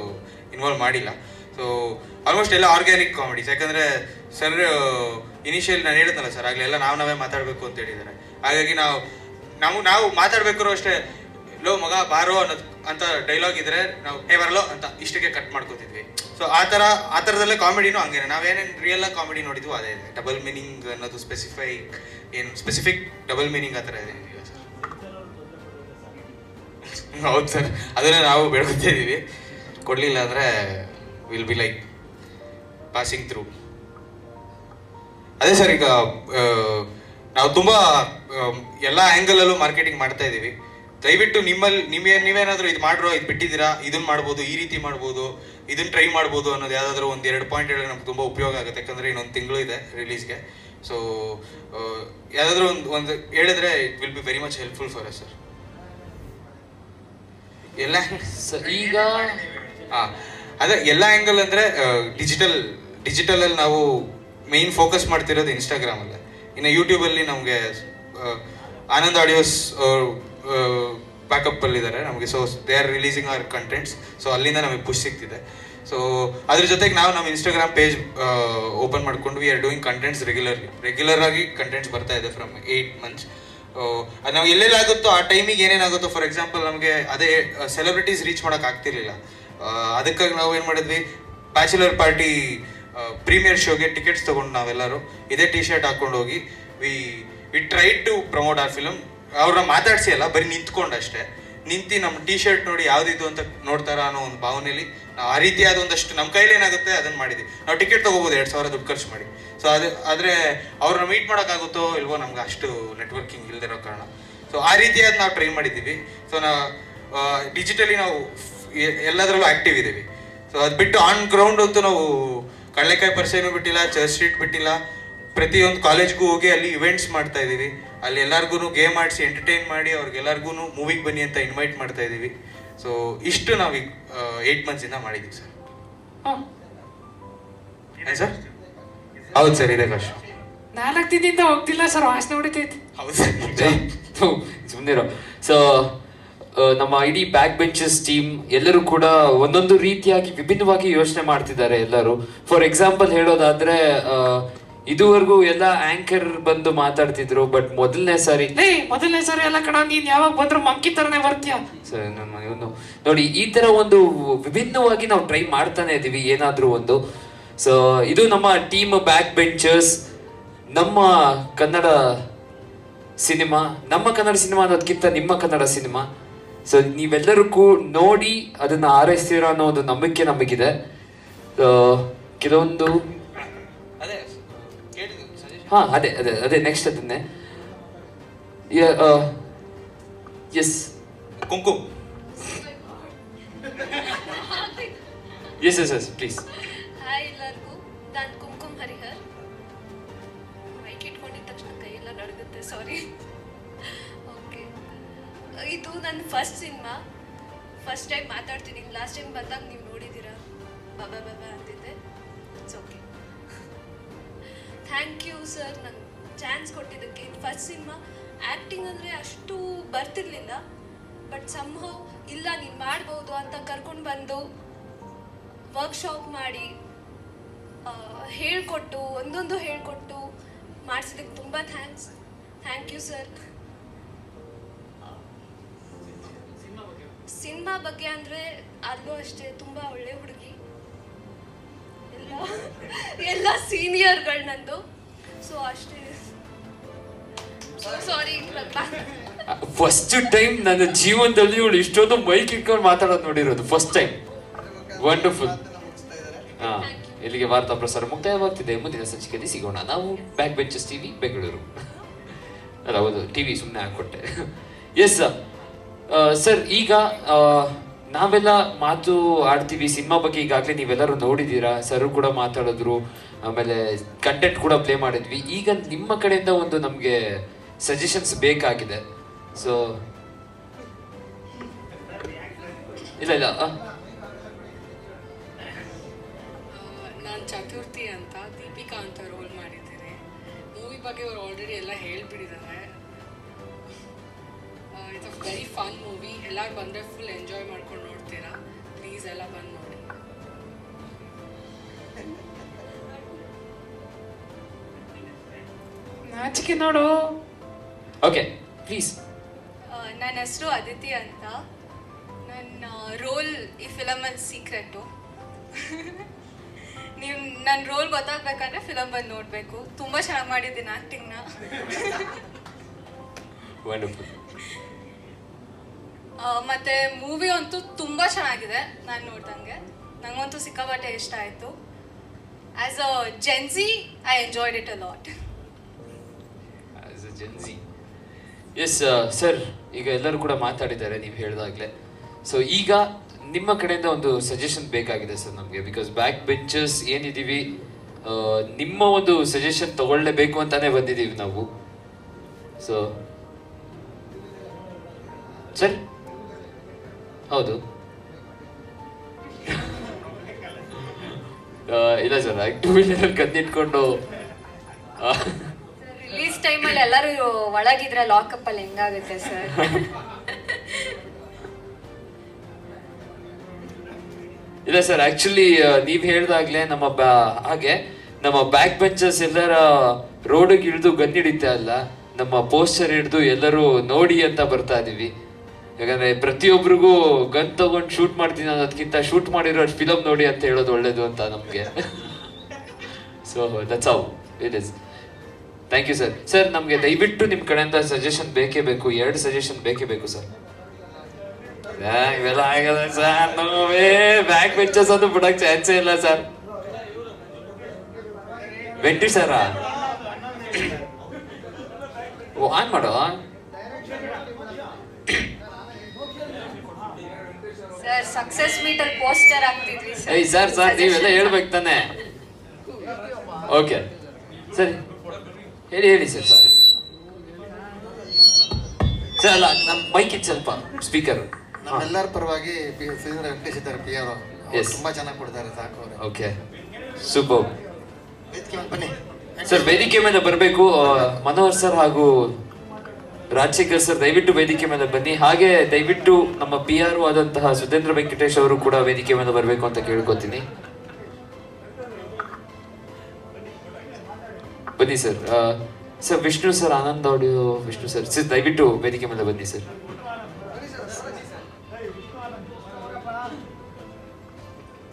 ಇನ್ವಾಲ್ವ್ ಮಾಡಿಲ್ಲ. ಸೊ ಆಲ್ಮೋಸ್ಟ್ ಎಲ್ಲ ಆರ್ಗ್ಯಾನಿಕ್ ಕಾಮಿಡೀಸ್. ಯಾಕಂದರೆ ಸರ್ ಇನಿಷಿಯಲ್ ನಾನು ಹೇಳಿದ್ನಲ್ಲ ಸರ್ ಆಗಲೆಲ್ಲ ನಾವೇ ಮಾತಾಡಬೇಕು ಅಂತ ಹೇಳಿದ್ದಾರೆ. ಹಾಗಾಗಿ ನಾವು ಮಾತಾಡ್ಬೇಕಾದ್ರು ಅಷ್ಟೇ, ಲೋ ಮಗ ಬಾರೋ ಅಂತ ಡೈಲಾಗ್ ಇದ್ರೆ ನಾವು ಬರಲೋ ಅಂತ ಇಷ್ಟಕ್ಕೆ ಕಟ್ ಮಾಡ್ಕೋತಿದ್ವಿ. ಸೊ ಆ ಥರದಲ್ಲೇ ಕಾಮಿಡಿನೂ ಹಂಗೇನೆ. ನಾವೇನೇನು ರಿಯಲ್ ಆಗಿ ಕಾಮಿಡಿ ನೋಡಿದ್ವು ಅದೇ ಇದೆ. ಡಬಲ್ ಮೀನಿಂಗ್ ಅನ್ನೋದು ಸ್ಪೆಸಿಫಿಕ್ ಡಬಲ್ ಮೀನಿಂಗ್ ಆ ಥರ ಇದೆ ಸರ್. ಹೌದು ಸರ್, ಅದನ್ನೇ ನಾವು ಬೆಳ್ಕೊತಾ ಇದ್ದೀವಿ. ಕೊಡಲಿಲ್ಲ ಅಂದರೆ will be like passing through. ಅದೇ ಸರ್, ಈಗ ನಾವು ತುಂಬ ಎಲ್ಲ ಆ್ಯಂಗಲಲ್ಲೂ ಮಾರ್ಕೆಟಿಂಗ್ ಮಾಡ್ತಾ ಇದ್ದೀವಿ. ದಯವಿಟ್ಟು ನೀವೇನಾದರೂ ಇದು ಮಾಡ್ರೋ, ಇದು ಬಿಟ್ಟಿದ್ದೀರಾ, ಇದನ್ನ ಮಾಡ್ಬೋದು, ಈ ರೀತಿ ಮಾಡ್ಬೋದು, ಇದನ್ನ ಟ್ರೈ ಮಾಡ್ಬೋದು ಅನ್ನೋದು ಯಾವುದಾದ್ರೂ 1-2 ಪಾಯಿಂಟ್ ಹೇಳಿದ್ರೆ ನಮ್ಗೆ ತುಂಬ ಉಪಯೋಗ ಆಗುತ್ತೆ. ಯಾಕಂದರೆ ಇನ್ನೊಂದು ತಿಂಗಳು ಇದೆ ರಿಲೀಸ್ಗೆ. ಸೊ ಯಾವುದಾದ್ರೂ ಒಂದು ಹೇಳಿದ್ರೆ it will be very much helpful for us sir. ಎಲ್ಲ ಈಗ ಅದೇ ಎಲ್ಲ ಆ್ಯಂಗಲ್ ಅಂದರೆ ಡಿಜಿಟಲಲ್ಲಿ ನಾವು ಮೇಯ್ನ್ ಫೋಕಸ್ ಮಾಡ್ತಿರೋದು ಇನ್ಸ್ಟಾಗ್ರಾಮಲ್ಲೇ. ಇನ್ನು ಯೂಟ್ಯೂಬಲ್ಲಿ ನಮಗೆ ಆನಂದ್ ಆಡಿಯೋಸ್ ಬ್ಯಾಕಪ್ಪಲ್ಲಿದ್ದಾರೆ ನಮಗೆ. So they are releasing our contents. So ಅಲ್ಲಿಂದ ನಮಗೆ ಪುಷ್ ಸಿಗ್ತಿದೆ. ಸೊ ಅದ್ರ ಜೊತೆಗೆ ನಾವು ನಮ್ಮ ಇನ್ಸ್ಟಾಗ್ರಾಮ್ ಪೇಜ್ ಓಪನ್ ಮಾಡ್ಕೊಂಡು we are doing contents regular ಆಗಿ ಕಂಟೆಂಟ್ಸ್ ಬರ್ತಾ ಇದೆ ಫ್ರಮ್ 8 months. ಅದು ನಾವು ಎಲ್ಲೆಲ್ಲಾಗುತ್ತೋ ಆ ಟೈಮಿಗೆ ಏನೇನಾಗುತ್ತೋ, ಫಾರ್ ಎಕ್ಸಾಂಪಲ್ ನಮಗೆ ಅದೇ ಸೆಲೆಬ್ರಿಟೀಸ್ ರೀಚ್ ಮಾಡೋಕೆ ಆಗ್ತಿರ್ಲಿಲ್ಲ. ಅದಕ್ಕಾಗಿ ನಾವು ಏನು ಮಾಡಿದ್ವಿ, ಬ್ಯಾಚುಲರ್ ಪಾರ್ಟಿ ಪ್ರೀಮಿಯರ್ ಶೋಗೆ ಟಿಕೆಟ್ಸ್ ತೊಗೊಂಡು ನಾವೆಲ್ಲರೂ ಇದೇ ಟಿ ಶರ್ಟ್ ಹಾಕೊಂಡು ಹೋಗಿ we try to promote our film. ಅವ್ರನ್ನ ಮಾತಾಡಿಸಿ ಅಲ್ಲ, ಬರೀ ನಿಂತ್ಕೊಂಡಷ್ಟೇ. ನಿಂತು ನಮ್ಮ ಟಿ ಶರ್ಟ್ ನೋಡಿ ಯಾವುದಿದ್ದು ಅಂತ ನೋಡ್ತಾರ ಅನ್ನೋ ಒಂದು ಭಾವನೆಯಲ್ಲಿ ನಾವು ಆ ರೀತಿಯಾದ ಒಂದಷ್ಟು ನಮ್ಮ ಕೈಲಿ ಏನಾಗುತ್ತೆ ಅದನ್ನು ಮಾಡಿದ್ವಿ. ನಾವು ಟಿಕೆಟ್ ತೊಗೋಬೋದು 2,000 ದುಡ್ಡು ಖರ್ಚು ಮಾಡಿ. ಸೊ ಆದರೆ ಅವ್ರನ್ನ ಮೀಟ್ ಮಾಡೋಕ್ಕಾಗುತ್ತೋ ಇಲ್ವೋ ನಮ್ಗೆ ಅಷ್ಟು ನೆಟ್ವರ್ಕಿಂಗ್ ಇಲ್ದಿರೋ ಕಾರಣ. ಸೊ ಆ ರೀತಿಯಾದ ನಾವು ಟ್ರೈ ಮಾಡಿದ್ದೀವಿ. ಸೊ ನಾವು ಡಿಜಿಟಲಿ ನಾವು ಎಲ್ಲದರಲ್ಲೂ ಆ್ಯಕ್ಟಿವ್ ಇದ್ದೀವಿ. ಸೊ ಅದು ಬಿಟ್ಟು ಆನ್ ಗ್ರೌಂಡ್ ಅಂತೂ ನಾವು ಕಳ್ಳೆಕಾಯಿ ಪರಿಚಯನೂ ಬಿಟ್ಟಿಲ್ಲ, ಚರ್ಚ್ ಸ್ಟ್ರೀಟ್ ಬಿಟ್ಟಿಲ್ಲ. ಪ್ರತಿಯೊಂದು ಕಾಲೇಜ್ಗೂ ಹೋಗಿ ಅಲ್ಲಿ ಇವೆಂಟ್ಸ್ ಮಾಡ್ತಾ ಇದ್ದೀವಿ. ಅಲ್ಲಿ ಎಲ್ಲರಿಗೂ ಗೇಮ್ ಆಡಿಸಿ ಎಂಟರ್ಟೈನ್ ಮಾಡಿ ಅವ್ರಿಗೆಲ್ಲರಿಗೂ ಮೂವಿಗೆ ಬನ್ನಿ ಅಂತ ಇನ್ವೈಟ್ ಮಾಡ್ತಾ ಇದ್ದೀವಿ. ಸೊ ಇಷ್ಟು ನಾವೀಗ 8 months ಮಾಡಿದ್ದೀವಿ ಸರ್. ಏನು ಸರ್? ಹೌದು ಸರ್, ಇದೆ ಕಷ್ಟ. 4 ದಿನದಿಂದ ಹೋಗ್ತಿಲ್ಲ ಸರ್, ವಾಸನೆ ಹೊಡಿತೈತಿ. ಹೌದು ಸರ್, ಸುಮ್ಮನಿರೋ. ಸೊ ನಮ್ಮ ಇಡೀ ಬ್ಯಾಕ್ ಬೆಂಚಸ್ ಟೀಮ್ ಎಲ್ಲರೂ ಕೂಡ ಒಂದೊಂದು ರೀತಿಯಾಗಿ ವಿಭಿನ್ನವಾಗಿ ಯೋಚನೆ ಮಾಡ್ತಿದ್ದಾರೆ ಎಲ್ಲರೂ. ಫಾರ್ ಎಕ್ಸಾಂಪಲ್ ಹೇಳೋದಾದ್ರೆ, ಇದುವರೆಗೂ ಎಲ್ಲ ಆಂಕರ್ ಬಂದು ಮಾತಾಡ್ತಿದ್ರು. ಬಟ್ ಮೊದಲನೇ ಸಾರಿ ಎಲ್ಲ ಕಣ, ನೀನ್ ಯಾವಾಗ ಬಂದ್ರು ಮಂಕಿ ತರನೇ ಬರ್ತೀಯ ಸರ್. ನೋಡಿ, ಈ ತರ ಒಂದು ವಿಭಿನ್ನವಾಗಿ ನಾವು ಟ್ರೈ ಮಾಡ್ತಾನೆ ಇದೀವಿ ಏನಾದ್ರೂ ಒಂದು. ಸೊ ಇದು ನಮ್ಮ ಟೀಮ್ ಬ್ಯಾಕ್ ಬೆಂಚರ್ಸ್. ನಮ್ಮ ಕನ್ನಡ ಸಿನಿಮಾ ಅನ್ನೋದಕ್ಕಿಂತ ನಿಮ್ಮ ಕನ್ನಡ ಸಿನಿಮಾ. ಸೊ ನೀವೆಲ್ಲರಿಗೂ ನೋಡಿ ಅದನ್ನ ಆರೈಸ್ತೀರೋ ಅನ್ನೋ ಒಂದು ನಂಬಿಕೆ ನಮಗಿದೆ. ಕೆಲವೊಂದು ಅದೇ ನೆಕ್ಸ್ಟ್ ಅದನ್ನೇ yes Kumkum yes please. Hi ಎಲ್ಲರಿಗೂ, ನಾನು ಕುಂಕುಮ್ ಹರಿಹರ್. ಮೈಕ್ ಇಟ್ಕೊಂಡಿದ್ದ ತಕ್ಷಣ ಕೈಯೆಲ್ಲ ನಡುಗುತ್ತೆ, ಸಾರಿ. ಓಕೆ, ಇದು ನನ್ನ ಫಸ್ಟ್ ಸಿನಿಮಾ. ಫಸ್ಟ್ ಟೈಮ್ ಮಾತಾಡ್ತಿದ್ದೀನಿ. ಲಾಸ್ಟ್ ಟೈಮ್ ಬಂದಾಗ ನೀವು ನೋಡಿದ್ದೀರಾ, ಬಾಬಾ ಬಾಬಾ ಅಂತಿದ್ದೆ. It's okay. Thank you sir ನಂಗೆ ಚಾನ್ಸ್ ಕೊಟ್ಟಿದ್ದಕ್ಕೆ. ಫಸ್ಟ್ ಸಿನಿಮಾ ಆ್ಯಕ್ಟಿಂಗ್ ಅಂದರೆ ಅಷ್ಟು ಬರ್ತಿರ್ಲಿಲ್ಲ, ಬಟ್ ಸಮ್ಹೌ ಇಲ್ಲ ನೀನು ಮಾಡ್ಬೋದು ಅಂತ ಕರ್ಕೊಂಡು ಬಂದು ವರ್ಕ್ಶಾಪ್ ಮಾಡಿ ಹೇಳ್ಕೊಟ್ಟು ಒಂದೊಂದು ಹೇಳ್ಕೊಟ್ಟು ಮಾಡಿಸಿದ್ದಕ್ಕೆ ತುಂಬ ಥ್ಯಾಂಕ್ ಯು ಸರ್. ಸಿನಿಮಾ ಬಗ್ಗೆ ಅಂದರೆ ಅಲ್ಲೂ ಅಷ್ಟೇ ತುಂಬ ಒಳ್ಳೆ ಹುಡುಗಿ, ಎಲ್ಲ ಸೀನಿಯರ್ಗಳು ನಂದು. ಸೊ ಅಷ್ಟೇ, ಸಾರಿ. ಫಸ್ಟ್ ಟೈಮ್ ನನ್ನ ಜೀವನದಲ್ಲಿ ಇವಳು ಇಷ್ಟೊಂದು ಮೈಕ್ ಇಟ್ಕೊಂಡು ಮಾತಾಡೋದು ನೋಡಿರೋದು ಫಸ್ಟ್ ಟೈಮ್. ವಂಡರ್ಫುಲ್. ಇಲ್ಲಿಗೆ ವಾರ್ತಾ ಪ್ರಸಾರ ಮುಕ್ತಾಯವಾಗ್ತಿದೆ. ಮುಂದಿನ ಸಂಚಿಕೆಯಲ್ಲಿ ಸಿಗೋಣ. ನಾವು ಬ್ಯಾಕ್ ಬೆಂಚಸ್ ಟಿವಿ ಬೆಂಗಳೂರು. ಅಲ್ಲ, ಹೌದು, ಟಿವಿ ಸುಮ್ಮನೆ ಹಾಕೊಟ್ಟೆ. ಎಸ್ ಸರ್, ಈಗ ನಾವೆಲ್ಲ ಮಾತು ಆಡ್ತೀವಿ ಸಿನಿಮಾ ಬಗ್ಗೆ. ಈಗಾಗಲೇ ನೀವೆಲ್ಲರೂ ನೋಡಿದ್ದೀರಾ, ಸರ್ ಕೂಡ ಮಾತಾಡಿದ್ರು, ಆಮೇಲೆ ಕಂಟೆಂಟ್ ಕೂಡ ಪ್ಲೇ ಮಾಡಿದ್ವಿ. ಈಗ ನಿಮ್ಮ ಕಡೆಯಿಂದ ಒಂದು ನಮಗೆ ಸಜೆಷನ್ಸ್ ಬೇಕಾಗಿದೆ. ಸೊ ಇಲ್ಲ ನಾನು ಚತುರ್ಥಿ ಅಂತ ದೀಪಿಕಾ ಅಂತ ರೋಲ್ ಮಾಡಿದ್ದೇನೆ. ಮೂವಿ ಬಗ್ಗೆ ಅವರು ಆಲ್ರೆಡಿ ಎಲ್ಲ ಹೇಳ್ಬಿಟ್ಟಿದ್ದಾರೆ. It's a very fun movie. ಎಲ್ಲರೂ ಬಂದರೆ ಫುಲ್ ಎಂಜಾಯ್ ಮಾಡ್ಕೊಂಡು ನೋಡ್ತೀರಾ. ಪ್ಲೀಸ್ ಎಲ್ಲ ಬಂದು ನೋಡಿ. ನಾಚಿಕೆ ನೋಡು. Okay, please. ನನ್ನ ಹೆಸರು ಅದಿತಿ ಅಂತ. ನನ್ನ ರೋಲ್ ಈ ಫಿಲಮಲ್ಲಿ ಸೀಕ್ರೆಟು. ನೀವು ನನ್ನ ರೋಲ್ ಗೊತ್ತಾಗಬೇಕಂದ್ರೆ ಫಿಲಮ್ ಬಂದು ನೋಡಬೇಕು. ತುಂಬ ಚೆನ್ನಾಗಿ ಮಾಡಿದ್ದೀನಿ ಆ್ಯಕ್ಟಿಂಗ್ನ. ಮತ್ತು ಮೂವಿ ಅಂತೂ ತುಂಬ ಚೆನ್ನಾಗಿದೆ. ನಾನು ನೋಡ್ದಂಗೆ ನನಗಂತೂ ಸಿಕ್ಕಾಪಟ್ಟೆ ಇಷ್ಟ ಆಯಿತು. As a Gen Z I enjoyed it a lot. Yes sir, ಈಗ ಎಲ್ಲರೂ ಕೂಡ ಮಾತಾಡಿದ್ದಾರೆ ನೀವು ಹೇಳಿದಾಗಲೇ. ಸೊ ಈಗ ನಿಮ್ಮ ಕಡೆಯಿಂದ ಒಂದು ಸಜೆಷನ್ ಬೇಕಾಗಿದೆ ಸರ್ ನಮಗೆ. ಬಿಕಾಸ್ ಬ್ಯಾಕ್ ಬೆಂಚರ್ಸ್ ಏನಿದ್ದೀವಿ, ನಿಮ್ಮ ಒಂದು ಸಜೆಷನ್ ತಗೊಳ್ಳೇಬೇಕು ಅಂತಾನೆ ಬಂದಿದ್ದೀವಿ ನಾವು. ಸೊ ಸರ್, ಹೌದು. ಇಲ್ಲ ಸರ್, ಟೂ ವೀಲರ್ ಕದ್ದಿಟ್ಕೊಂಡು ರಿಲೀಸ್ ಟೈಮಲ್ಲಿ ಎಲ್ಲರೂ ಒಳಗಿದ್ರೆ ಲಾಕಪ್ ಅಲ್ಲಿ ಹೆಂಗಾಗುತ್ತೆ ಸರ್? ಇಲ್ಲ ಸರ್, ಆಕ್ಚುಲಿ ನೀವ್ ಹೇಳ್ದಾಗ್ಲೇ ಹಾಗೆ ನಮ್ಮ ಬ್ಯಾಕ್ ಬೆಂಚರ್ಸ್ ಎಲ್ಲರ ರೋಡಿಗೆ ಇಳಿದು ಗನ್ ಹಿಡಿತಾ ಇಲ್ಲ, ನಮ್ಮ ಪೋಸ್ಟರ್ ಹಿಡಿದು ಎಲ್ಲರೂ ನೋಡಿ ಅಂತ ಬರ್ತಾ ಇದೀವಿ. ಯಾಕಂದ್ರೆ ಪ್ರತಿಯೊಬ್ಬರಿಗೂ ಗನ್ ತಗೊಂಡು ಶೂಟ್ ಮಾಡ್ತೀನಿ ಅನ್ನೋದಕ್ಕಿಂತ ಶೂಟ್ ಮಾಡಿರೋ ಫಿಲಮ್ ನೋಡಿ ಅಂತ ಹೇಳೋದು ಒಳ್ಳೇದು ಅಂತ ನಮ್ಗೆ. So that's how it is. Thank you sir. Sir, ನಮ್ಗೆ ದಯವಿಟ್ಟು ನಿಮ್ ಕಡೆಯಿಂದ ಸಜೆಷನ್ ಬೇಕೇ ಬೇಕು. 2 ಸಜೆಷನ್ ಬೇಕೇ ಬೇಕು ಸರ್. ಇವೆಲ್ಲ ಆಗಲ್ಲ ಸರ್, ನೋವೇ ಬ್ಯಾಕ್ ಬೆಂಚರ್ಸ್ ಅದು ಬಿಡಕ್ ಚಾನ್ಸೇ ಇಲ್ಲ ಸರ್. ವೆಂಟಿ ಸರ ಆನ್ ಮಾಡೋ ಸರ್. ಸಕ್ಸಸ್ ಮೀಟ್ ಅಲ್ಲಿ ಪೋಸ್ಟರ್ ಹಾಕ್ತಿದ್ವಿ ಸರ್. ಸರ್ ನೀವೆಲ್ಲ ಹೇಳ್ಬೇಕು ತಾನೆ. ಓಕೆ ಸರಿ, ಹೇಳಿ ಸರ್. ಸರ್ ಸರ್, ಅಲ್ಲ ನಮ್ಮ ಮೈಕ್ ಇತ್ತು ಸ್ವಲ್ಪ ಸ್ಪೀಕರ್. ನಮ್ಮೆಲ್ಲರ ಪರವಾಗಿ ವೆಂಕಟೇಶ್ ಇದ್ದಾರೆ, PR ತುಂಬಾ ಚೆನ್ನಾಗಿ ಕೊಡ್ತಾರೆ. ಸಾಕು. Okay, super. ಬನ್ನಿ ಸರ್, ವೇದಿಕೆ ಮೇಲೆ ಬರಬೇಕು. ಮನೋಹರ್ ಸರ್ ಹಾಗೂ ರಾಜಶೇಖರ್ ಸರ್ ದಯವಿಟ್ಟು ವೇದಿಕೆ ಮೇಲೆ ಬನ್ನಿ. ಹಾಗೆ ದಯವಿಟ್ಟು ನಮ್ಮ PR ಆದಂತಹ ಸುಧೇಂದ್ರ ವೆಂಕಟೇಶ್ ಅವರು ಕೂಡ ವೇದಿಕೆ ಮೇಲೆ ಬರಬೇಕು ಅಂತ ಕೇಳ್ಕೊತೀನಿ. ಬನ್ನಿ sir. Sir, Vishnu sir, Anand audio Vishnu sir ದಯವಿಟ್ಟು ವೇದಿಕೆ ಮೇಲೆ ಬನ್ನಿ ಸರ್.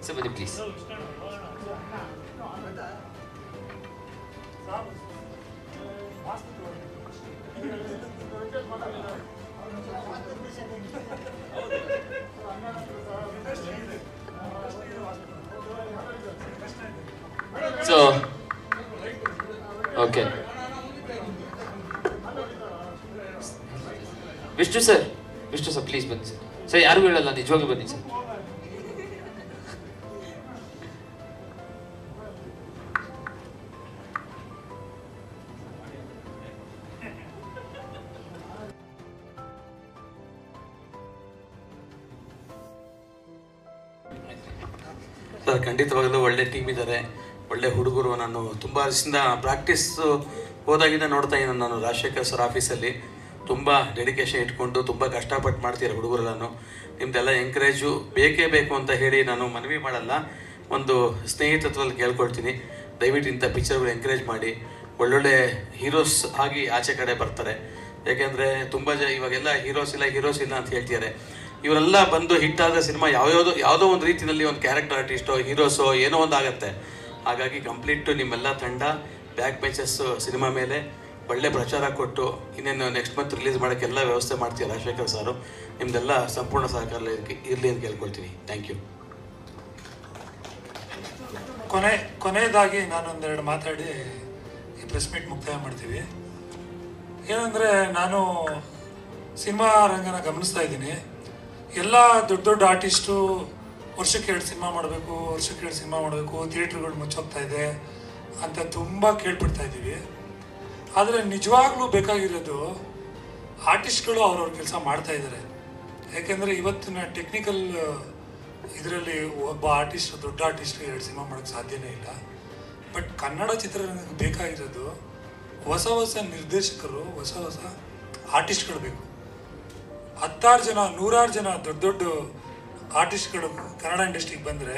ಸರ್ ಬನ್ನಿ please. So okay, Vishnu sir please ಬನ್ನಿ ಸರ್. ಸರ್ ಯಾರಿಗೂ ಹೇಳಲ್ಲ, ನಿಜವಾಗ್ಲೂ ಬನ್ನಿ ಸರ್. ಸರ್ ಖಂಡಿತವಾಗಲೂ ಒಳ್ಳೆ ಟೀಮ್ ಇದ್ದಾರೆ, ಒಳ್ಳೆ ಹುಡುಗರು. ನಾನು ತುಂಬ ದಿವಸದಿಂದ ಪ್ರಾಕ್ಟೀಸ್ ಹೋದಾಗಿಂದ ನೋಡ್ತಾ ಇದ್ದೀನಿ. ನಾನು ರಾಜಶೇಖರ್ ಸರ್ ಆಫೀಸಲ್ಲಿ ತುಂಬ ಡೆಡಿಕೇಶನ್ ಇಟ್ಕೊಂಡು ತುಂಬ ಕಷ್ಟಪಟ್ಟು ಮಾಡ್ತೀರ ಹುಡುಗರೆಲ್ಲನೂ. ನಿಮ್ಮದೆಲ್ಲ ಎಂಕರೇಜು ಬೇಕೇ ಬೇಕು ಅಂತ ಹೇಳಿ ನಾನು ಮನವಿ ಮಾಡಲ್ಲ, ಒಂದು ಸ್ನೇಹಿತತ್ವದಲ್ಲಿ ಕೇಳ್ಕೊಳ್ತೀನಿ. ದಯವಿಟ್ಟು ಇಂಥ ಪಿಕ್ಚರ್ಗಳು ಎಂಕರೇಜ್ ಮಾಡಿ, ಒಳ್ಳೊಳ್ಳೆ ಹೀರೋಸ್ ಆಗಿ ಆಚೆ ಕಡೆ ಬರ್ತಾರೆ. ಯಾಕೆಂದರೆ ತುಂಬ ಇವಾಗೆಲ್ಲ ಹೀರೋಸ್ ಇಲ್ಲ ಅಂತ ಹೇಳ್ತಿದ್ದಾರೆ. ಇವರೆಲ್ಲ ಬಂದು ಹಿಟ್ಟಾದ ಸಿನಿಮಾ ಯಾವುದೋ ಒಂದು ರೀತಿಯಲ್ಲಿ ಒಂದು ಕ್ಯಾರೆಕ್ಟರ್ ಆರ್ಟಿಸ್ಟೋ ಹೀರೋಸೋ ಏನೋ ಒಂದು ಆಗುತ್ತೆ. ಹಾಗಾಗಿ ಕಂಪ್ಲೀಟು ನಿಮ್ಮೆಲ್ಲ ತಂಡ ಬ್ಯಾಕ್ ಬೆಂಚಸ್ ಸಿನಿಮಾ ಮೇಲೆ ಒಳ್ಳೆ ಪ್ರಚಾರ ಕೊಟ್ಟು ಇನ್ನೇನು ನೆಕ್ಸ್ಟ್ ಮಂತ್ ರಿಲೀಸ್ ಮಾಡೋಕ್ಕೆ ಎಲ್ಲ ವ್ಯವಸ್ಥೆ ಮಾಡ್ತೀವಿ ರಾಜಶೇಖರ್ ಸಾರು. ನಿಮ್ಮದೆಲ್ಲ ಸಂಪೂರ್ಣ ಸಹಕಾರ ಇರಲಿ ಅಂತ ಕೇಳ್ಕೊಳ್ತೀನಿ. Thank you. ಕೊನೆಯದಾಗಿ ನಾನೊಂದೆರಡು ಮಾತಾಡಿ ಈ ಪ್ರೆಸ್ ಮೀಟ್ ಮುಕ್ತಾಯ ಮಾಡ್ತೀವಿ. ಏನಂದರೆ, ನಾನು ಸಿನಿಮಾ ರಂಗನ ಗಮನಿಸ್ತಾ ಇದ್ದೀನಿ. ಎಲ್ಲ ದೊಡ್ಡ ಆರ್ಟಿಸ್ಟು ವರ್ಷಕ್ಕೆ 2 ಸಿನಿಮಾ ಮಾಡಬೇಕು, ಥಿಯೇಟ್ರ್ಗಳು ಮುಚ್ಚೋಗ್ತಾ ಇದೆ ಅಂತ ತುಂಬ ಕೇಳ್ಬಿಡ್ತಾ ಇದ್ದೀವಿ. ಆದರೆ ನಿಜವಾಗ್ಲೂ ಬೇಕಾಗಿರೋದು ಆರ್ಟಿಸ್ಟ್ಗಳು ಅವ್ರವ್ರ ಕೆಲಸ ಮಾಡ್ತಾ ಇದ್ದಾರೆ. ಯಾಕೆಂದರೆ ಇವತ್ತಿನ ಟೆಕ್ನಿಕಲ್ ಇದರಲ್ಲಿ ಒಬ್ಬ ಆರ್ಟಿಸ್ಟ್, ದೊಡ್ಡ ಆರ್ಟಿಸ್ಟ್ 2 ಸಿನಿಮಾ ಮಾಡೋಕ್ಕೆ ಸಾಧ್ಯನೇ ಇಲ್ಲ. ಬಟ್ ಕನ್ನಡ ಚಿತ್ರರಂಗಕ್ಕೆ ಬೇಕಾಗಿರೋದು ಹೊಸ ನಿರ್ದೇಶಕರು, ಹೊಸ ಆರ್ಟಿಸ್ಟ್ಗಳು ಬೇಕು. 10 ಜನ 100 ಜನ ದೊಡ್ಡ ಆರ್ಟಿಸ್ಟ್ಗಳು ಕನ್ನಡ ಇಂಡಸ್ಟ್ರಿಗೆ ಬಂದರೆ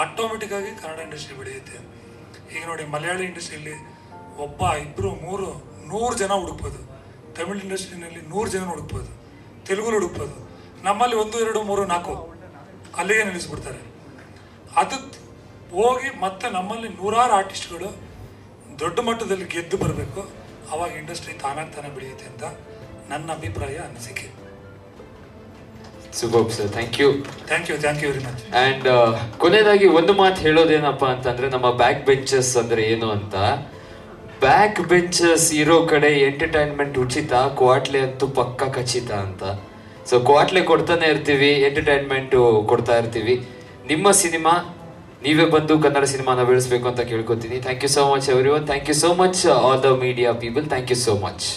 ಆಟೋಮೆಟಿಕ್ಕಾಗಿ ಕನ್ನಡ ಇಂಡಸ್ಟ್ರಿ ಬೆಳೆಯುತ್ತೆ. ಈಗ ನೋಡಿ, ಮಲಯಾಳಿ ಇಂಡಸ್ಟ್ರಿಯಲ್ಲಿ 1, 2, 3, 100 ಜನ ಹುಡುಕ್ಬೋದು. ತಮಿಳ್ ಇಂಡಸ್ಟ್ರಿನಲ್ಲಿ 100 ಜನ ಹುಡುಕ್ಬೋದು, ತೆಲುಗು ಹುಡುಕ್ಬೋದು. ನಮ್ಮಲ್ಲಿ 1, 2, 3, 4 ಅಲ್ಲಿಗೆ ನಿಲ್ಲಿಸ್ಬಿಡ್ತಾರೆ. ಅದಕ್ಕೆ ಹೋಗಿ ಮತ್ತೆ ನಮ್ಮಲ್ಲಿ 100 ಆರ್ಟಿಸ್ಟ್ಗಳು ದೊಡ್ಡ ಮಟ್ಟದಲ್ಲಿ ಗೆದ್ದು ಬರಬೇಕು. ಆವಾಗ ಇಂಡಸ್ಟ್ರಿ ತಾನಾಗಿ ಬೆಳೆಯುತ್ತೆ ಅಂತ ನನ್ನ ಅಭಿಪ್ರಾಯ, ಅನಿಸಿಕೆ. Super sir, thank you very much. And ಕೊನೆಯದಾಗಿ ಒಂದು ಮಾತು ಹೇಳೋದೇನಪ್ಪ ಅಂತಂದ್ರೆ, ನಮ್ಮ ಬ್ಯಾಕ್ ಬೆಂಚಸ್ ಅಂದ್ರೆ ಏನು ಅಂತ. ಬ್ಯಾಕ್ ಬೆಂಚಸ್ ಇರೋ ಕಡೆ ಎಂಟರ್ಟೈನ್ಮೆಂಟ್ ಉಚಿತ, ಕ್ವಾಟ್ಲೆ ಅಂತೂ ಪಕ್ಕ ಖಚಿತ ಅಂತ. ಸೊ ಕ್ವಾಟ್ಲೆ ಕೊಡ್ತಾನೆ ಇರ್ತೀವಿ, ಎಂಟರ್ಟೈನ್ಮೆಂಟು ಕೊಡ್ತಾ ಇರ್ತೀವಿ. ನಿಮ್ಮ ಸಿನಿಮಾ ನೀವೇ ಬಂದು ಕನ್ನಡ ಸಿನಿಮಾನ ಬೆಳೆಸಬೇಕು ಅಂತ ಕೇಳ್ಕೊತೀನಿ. Thank you so much everyone. Thank you so much all the media people. Thank you so much.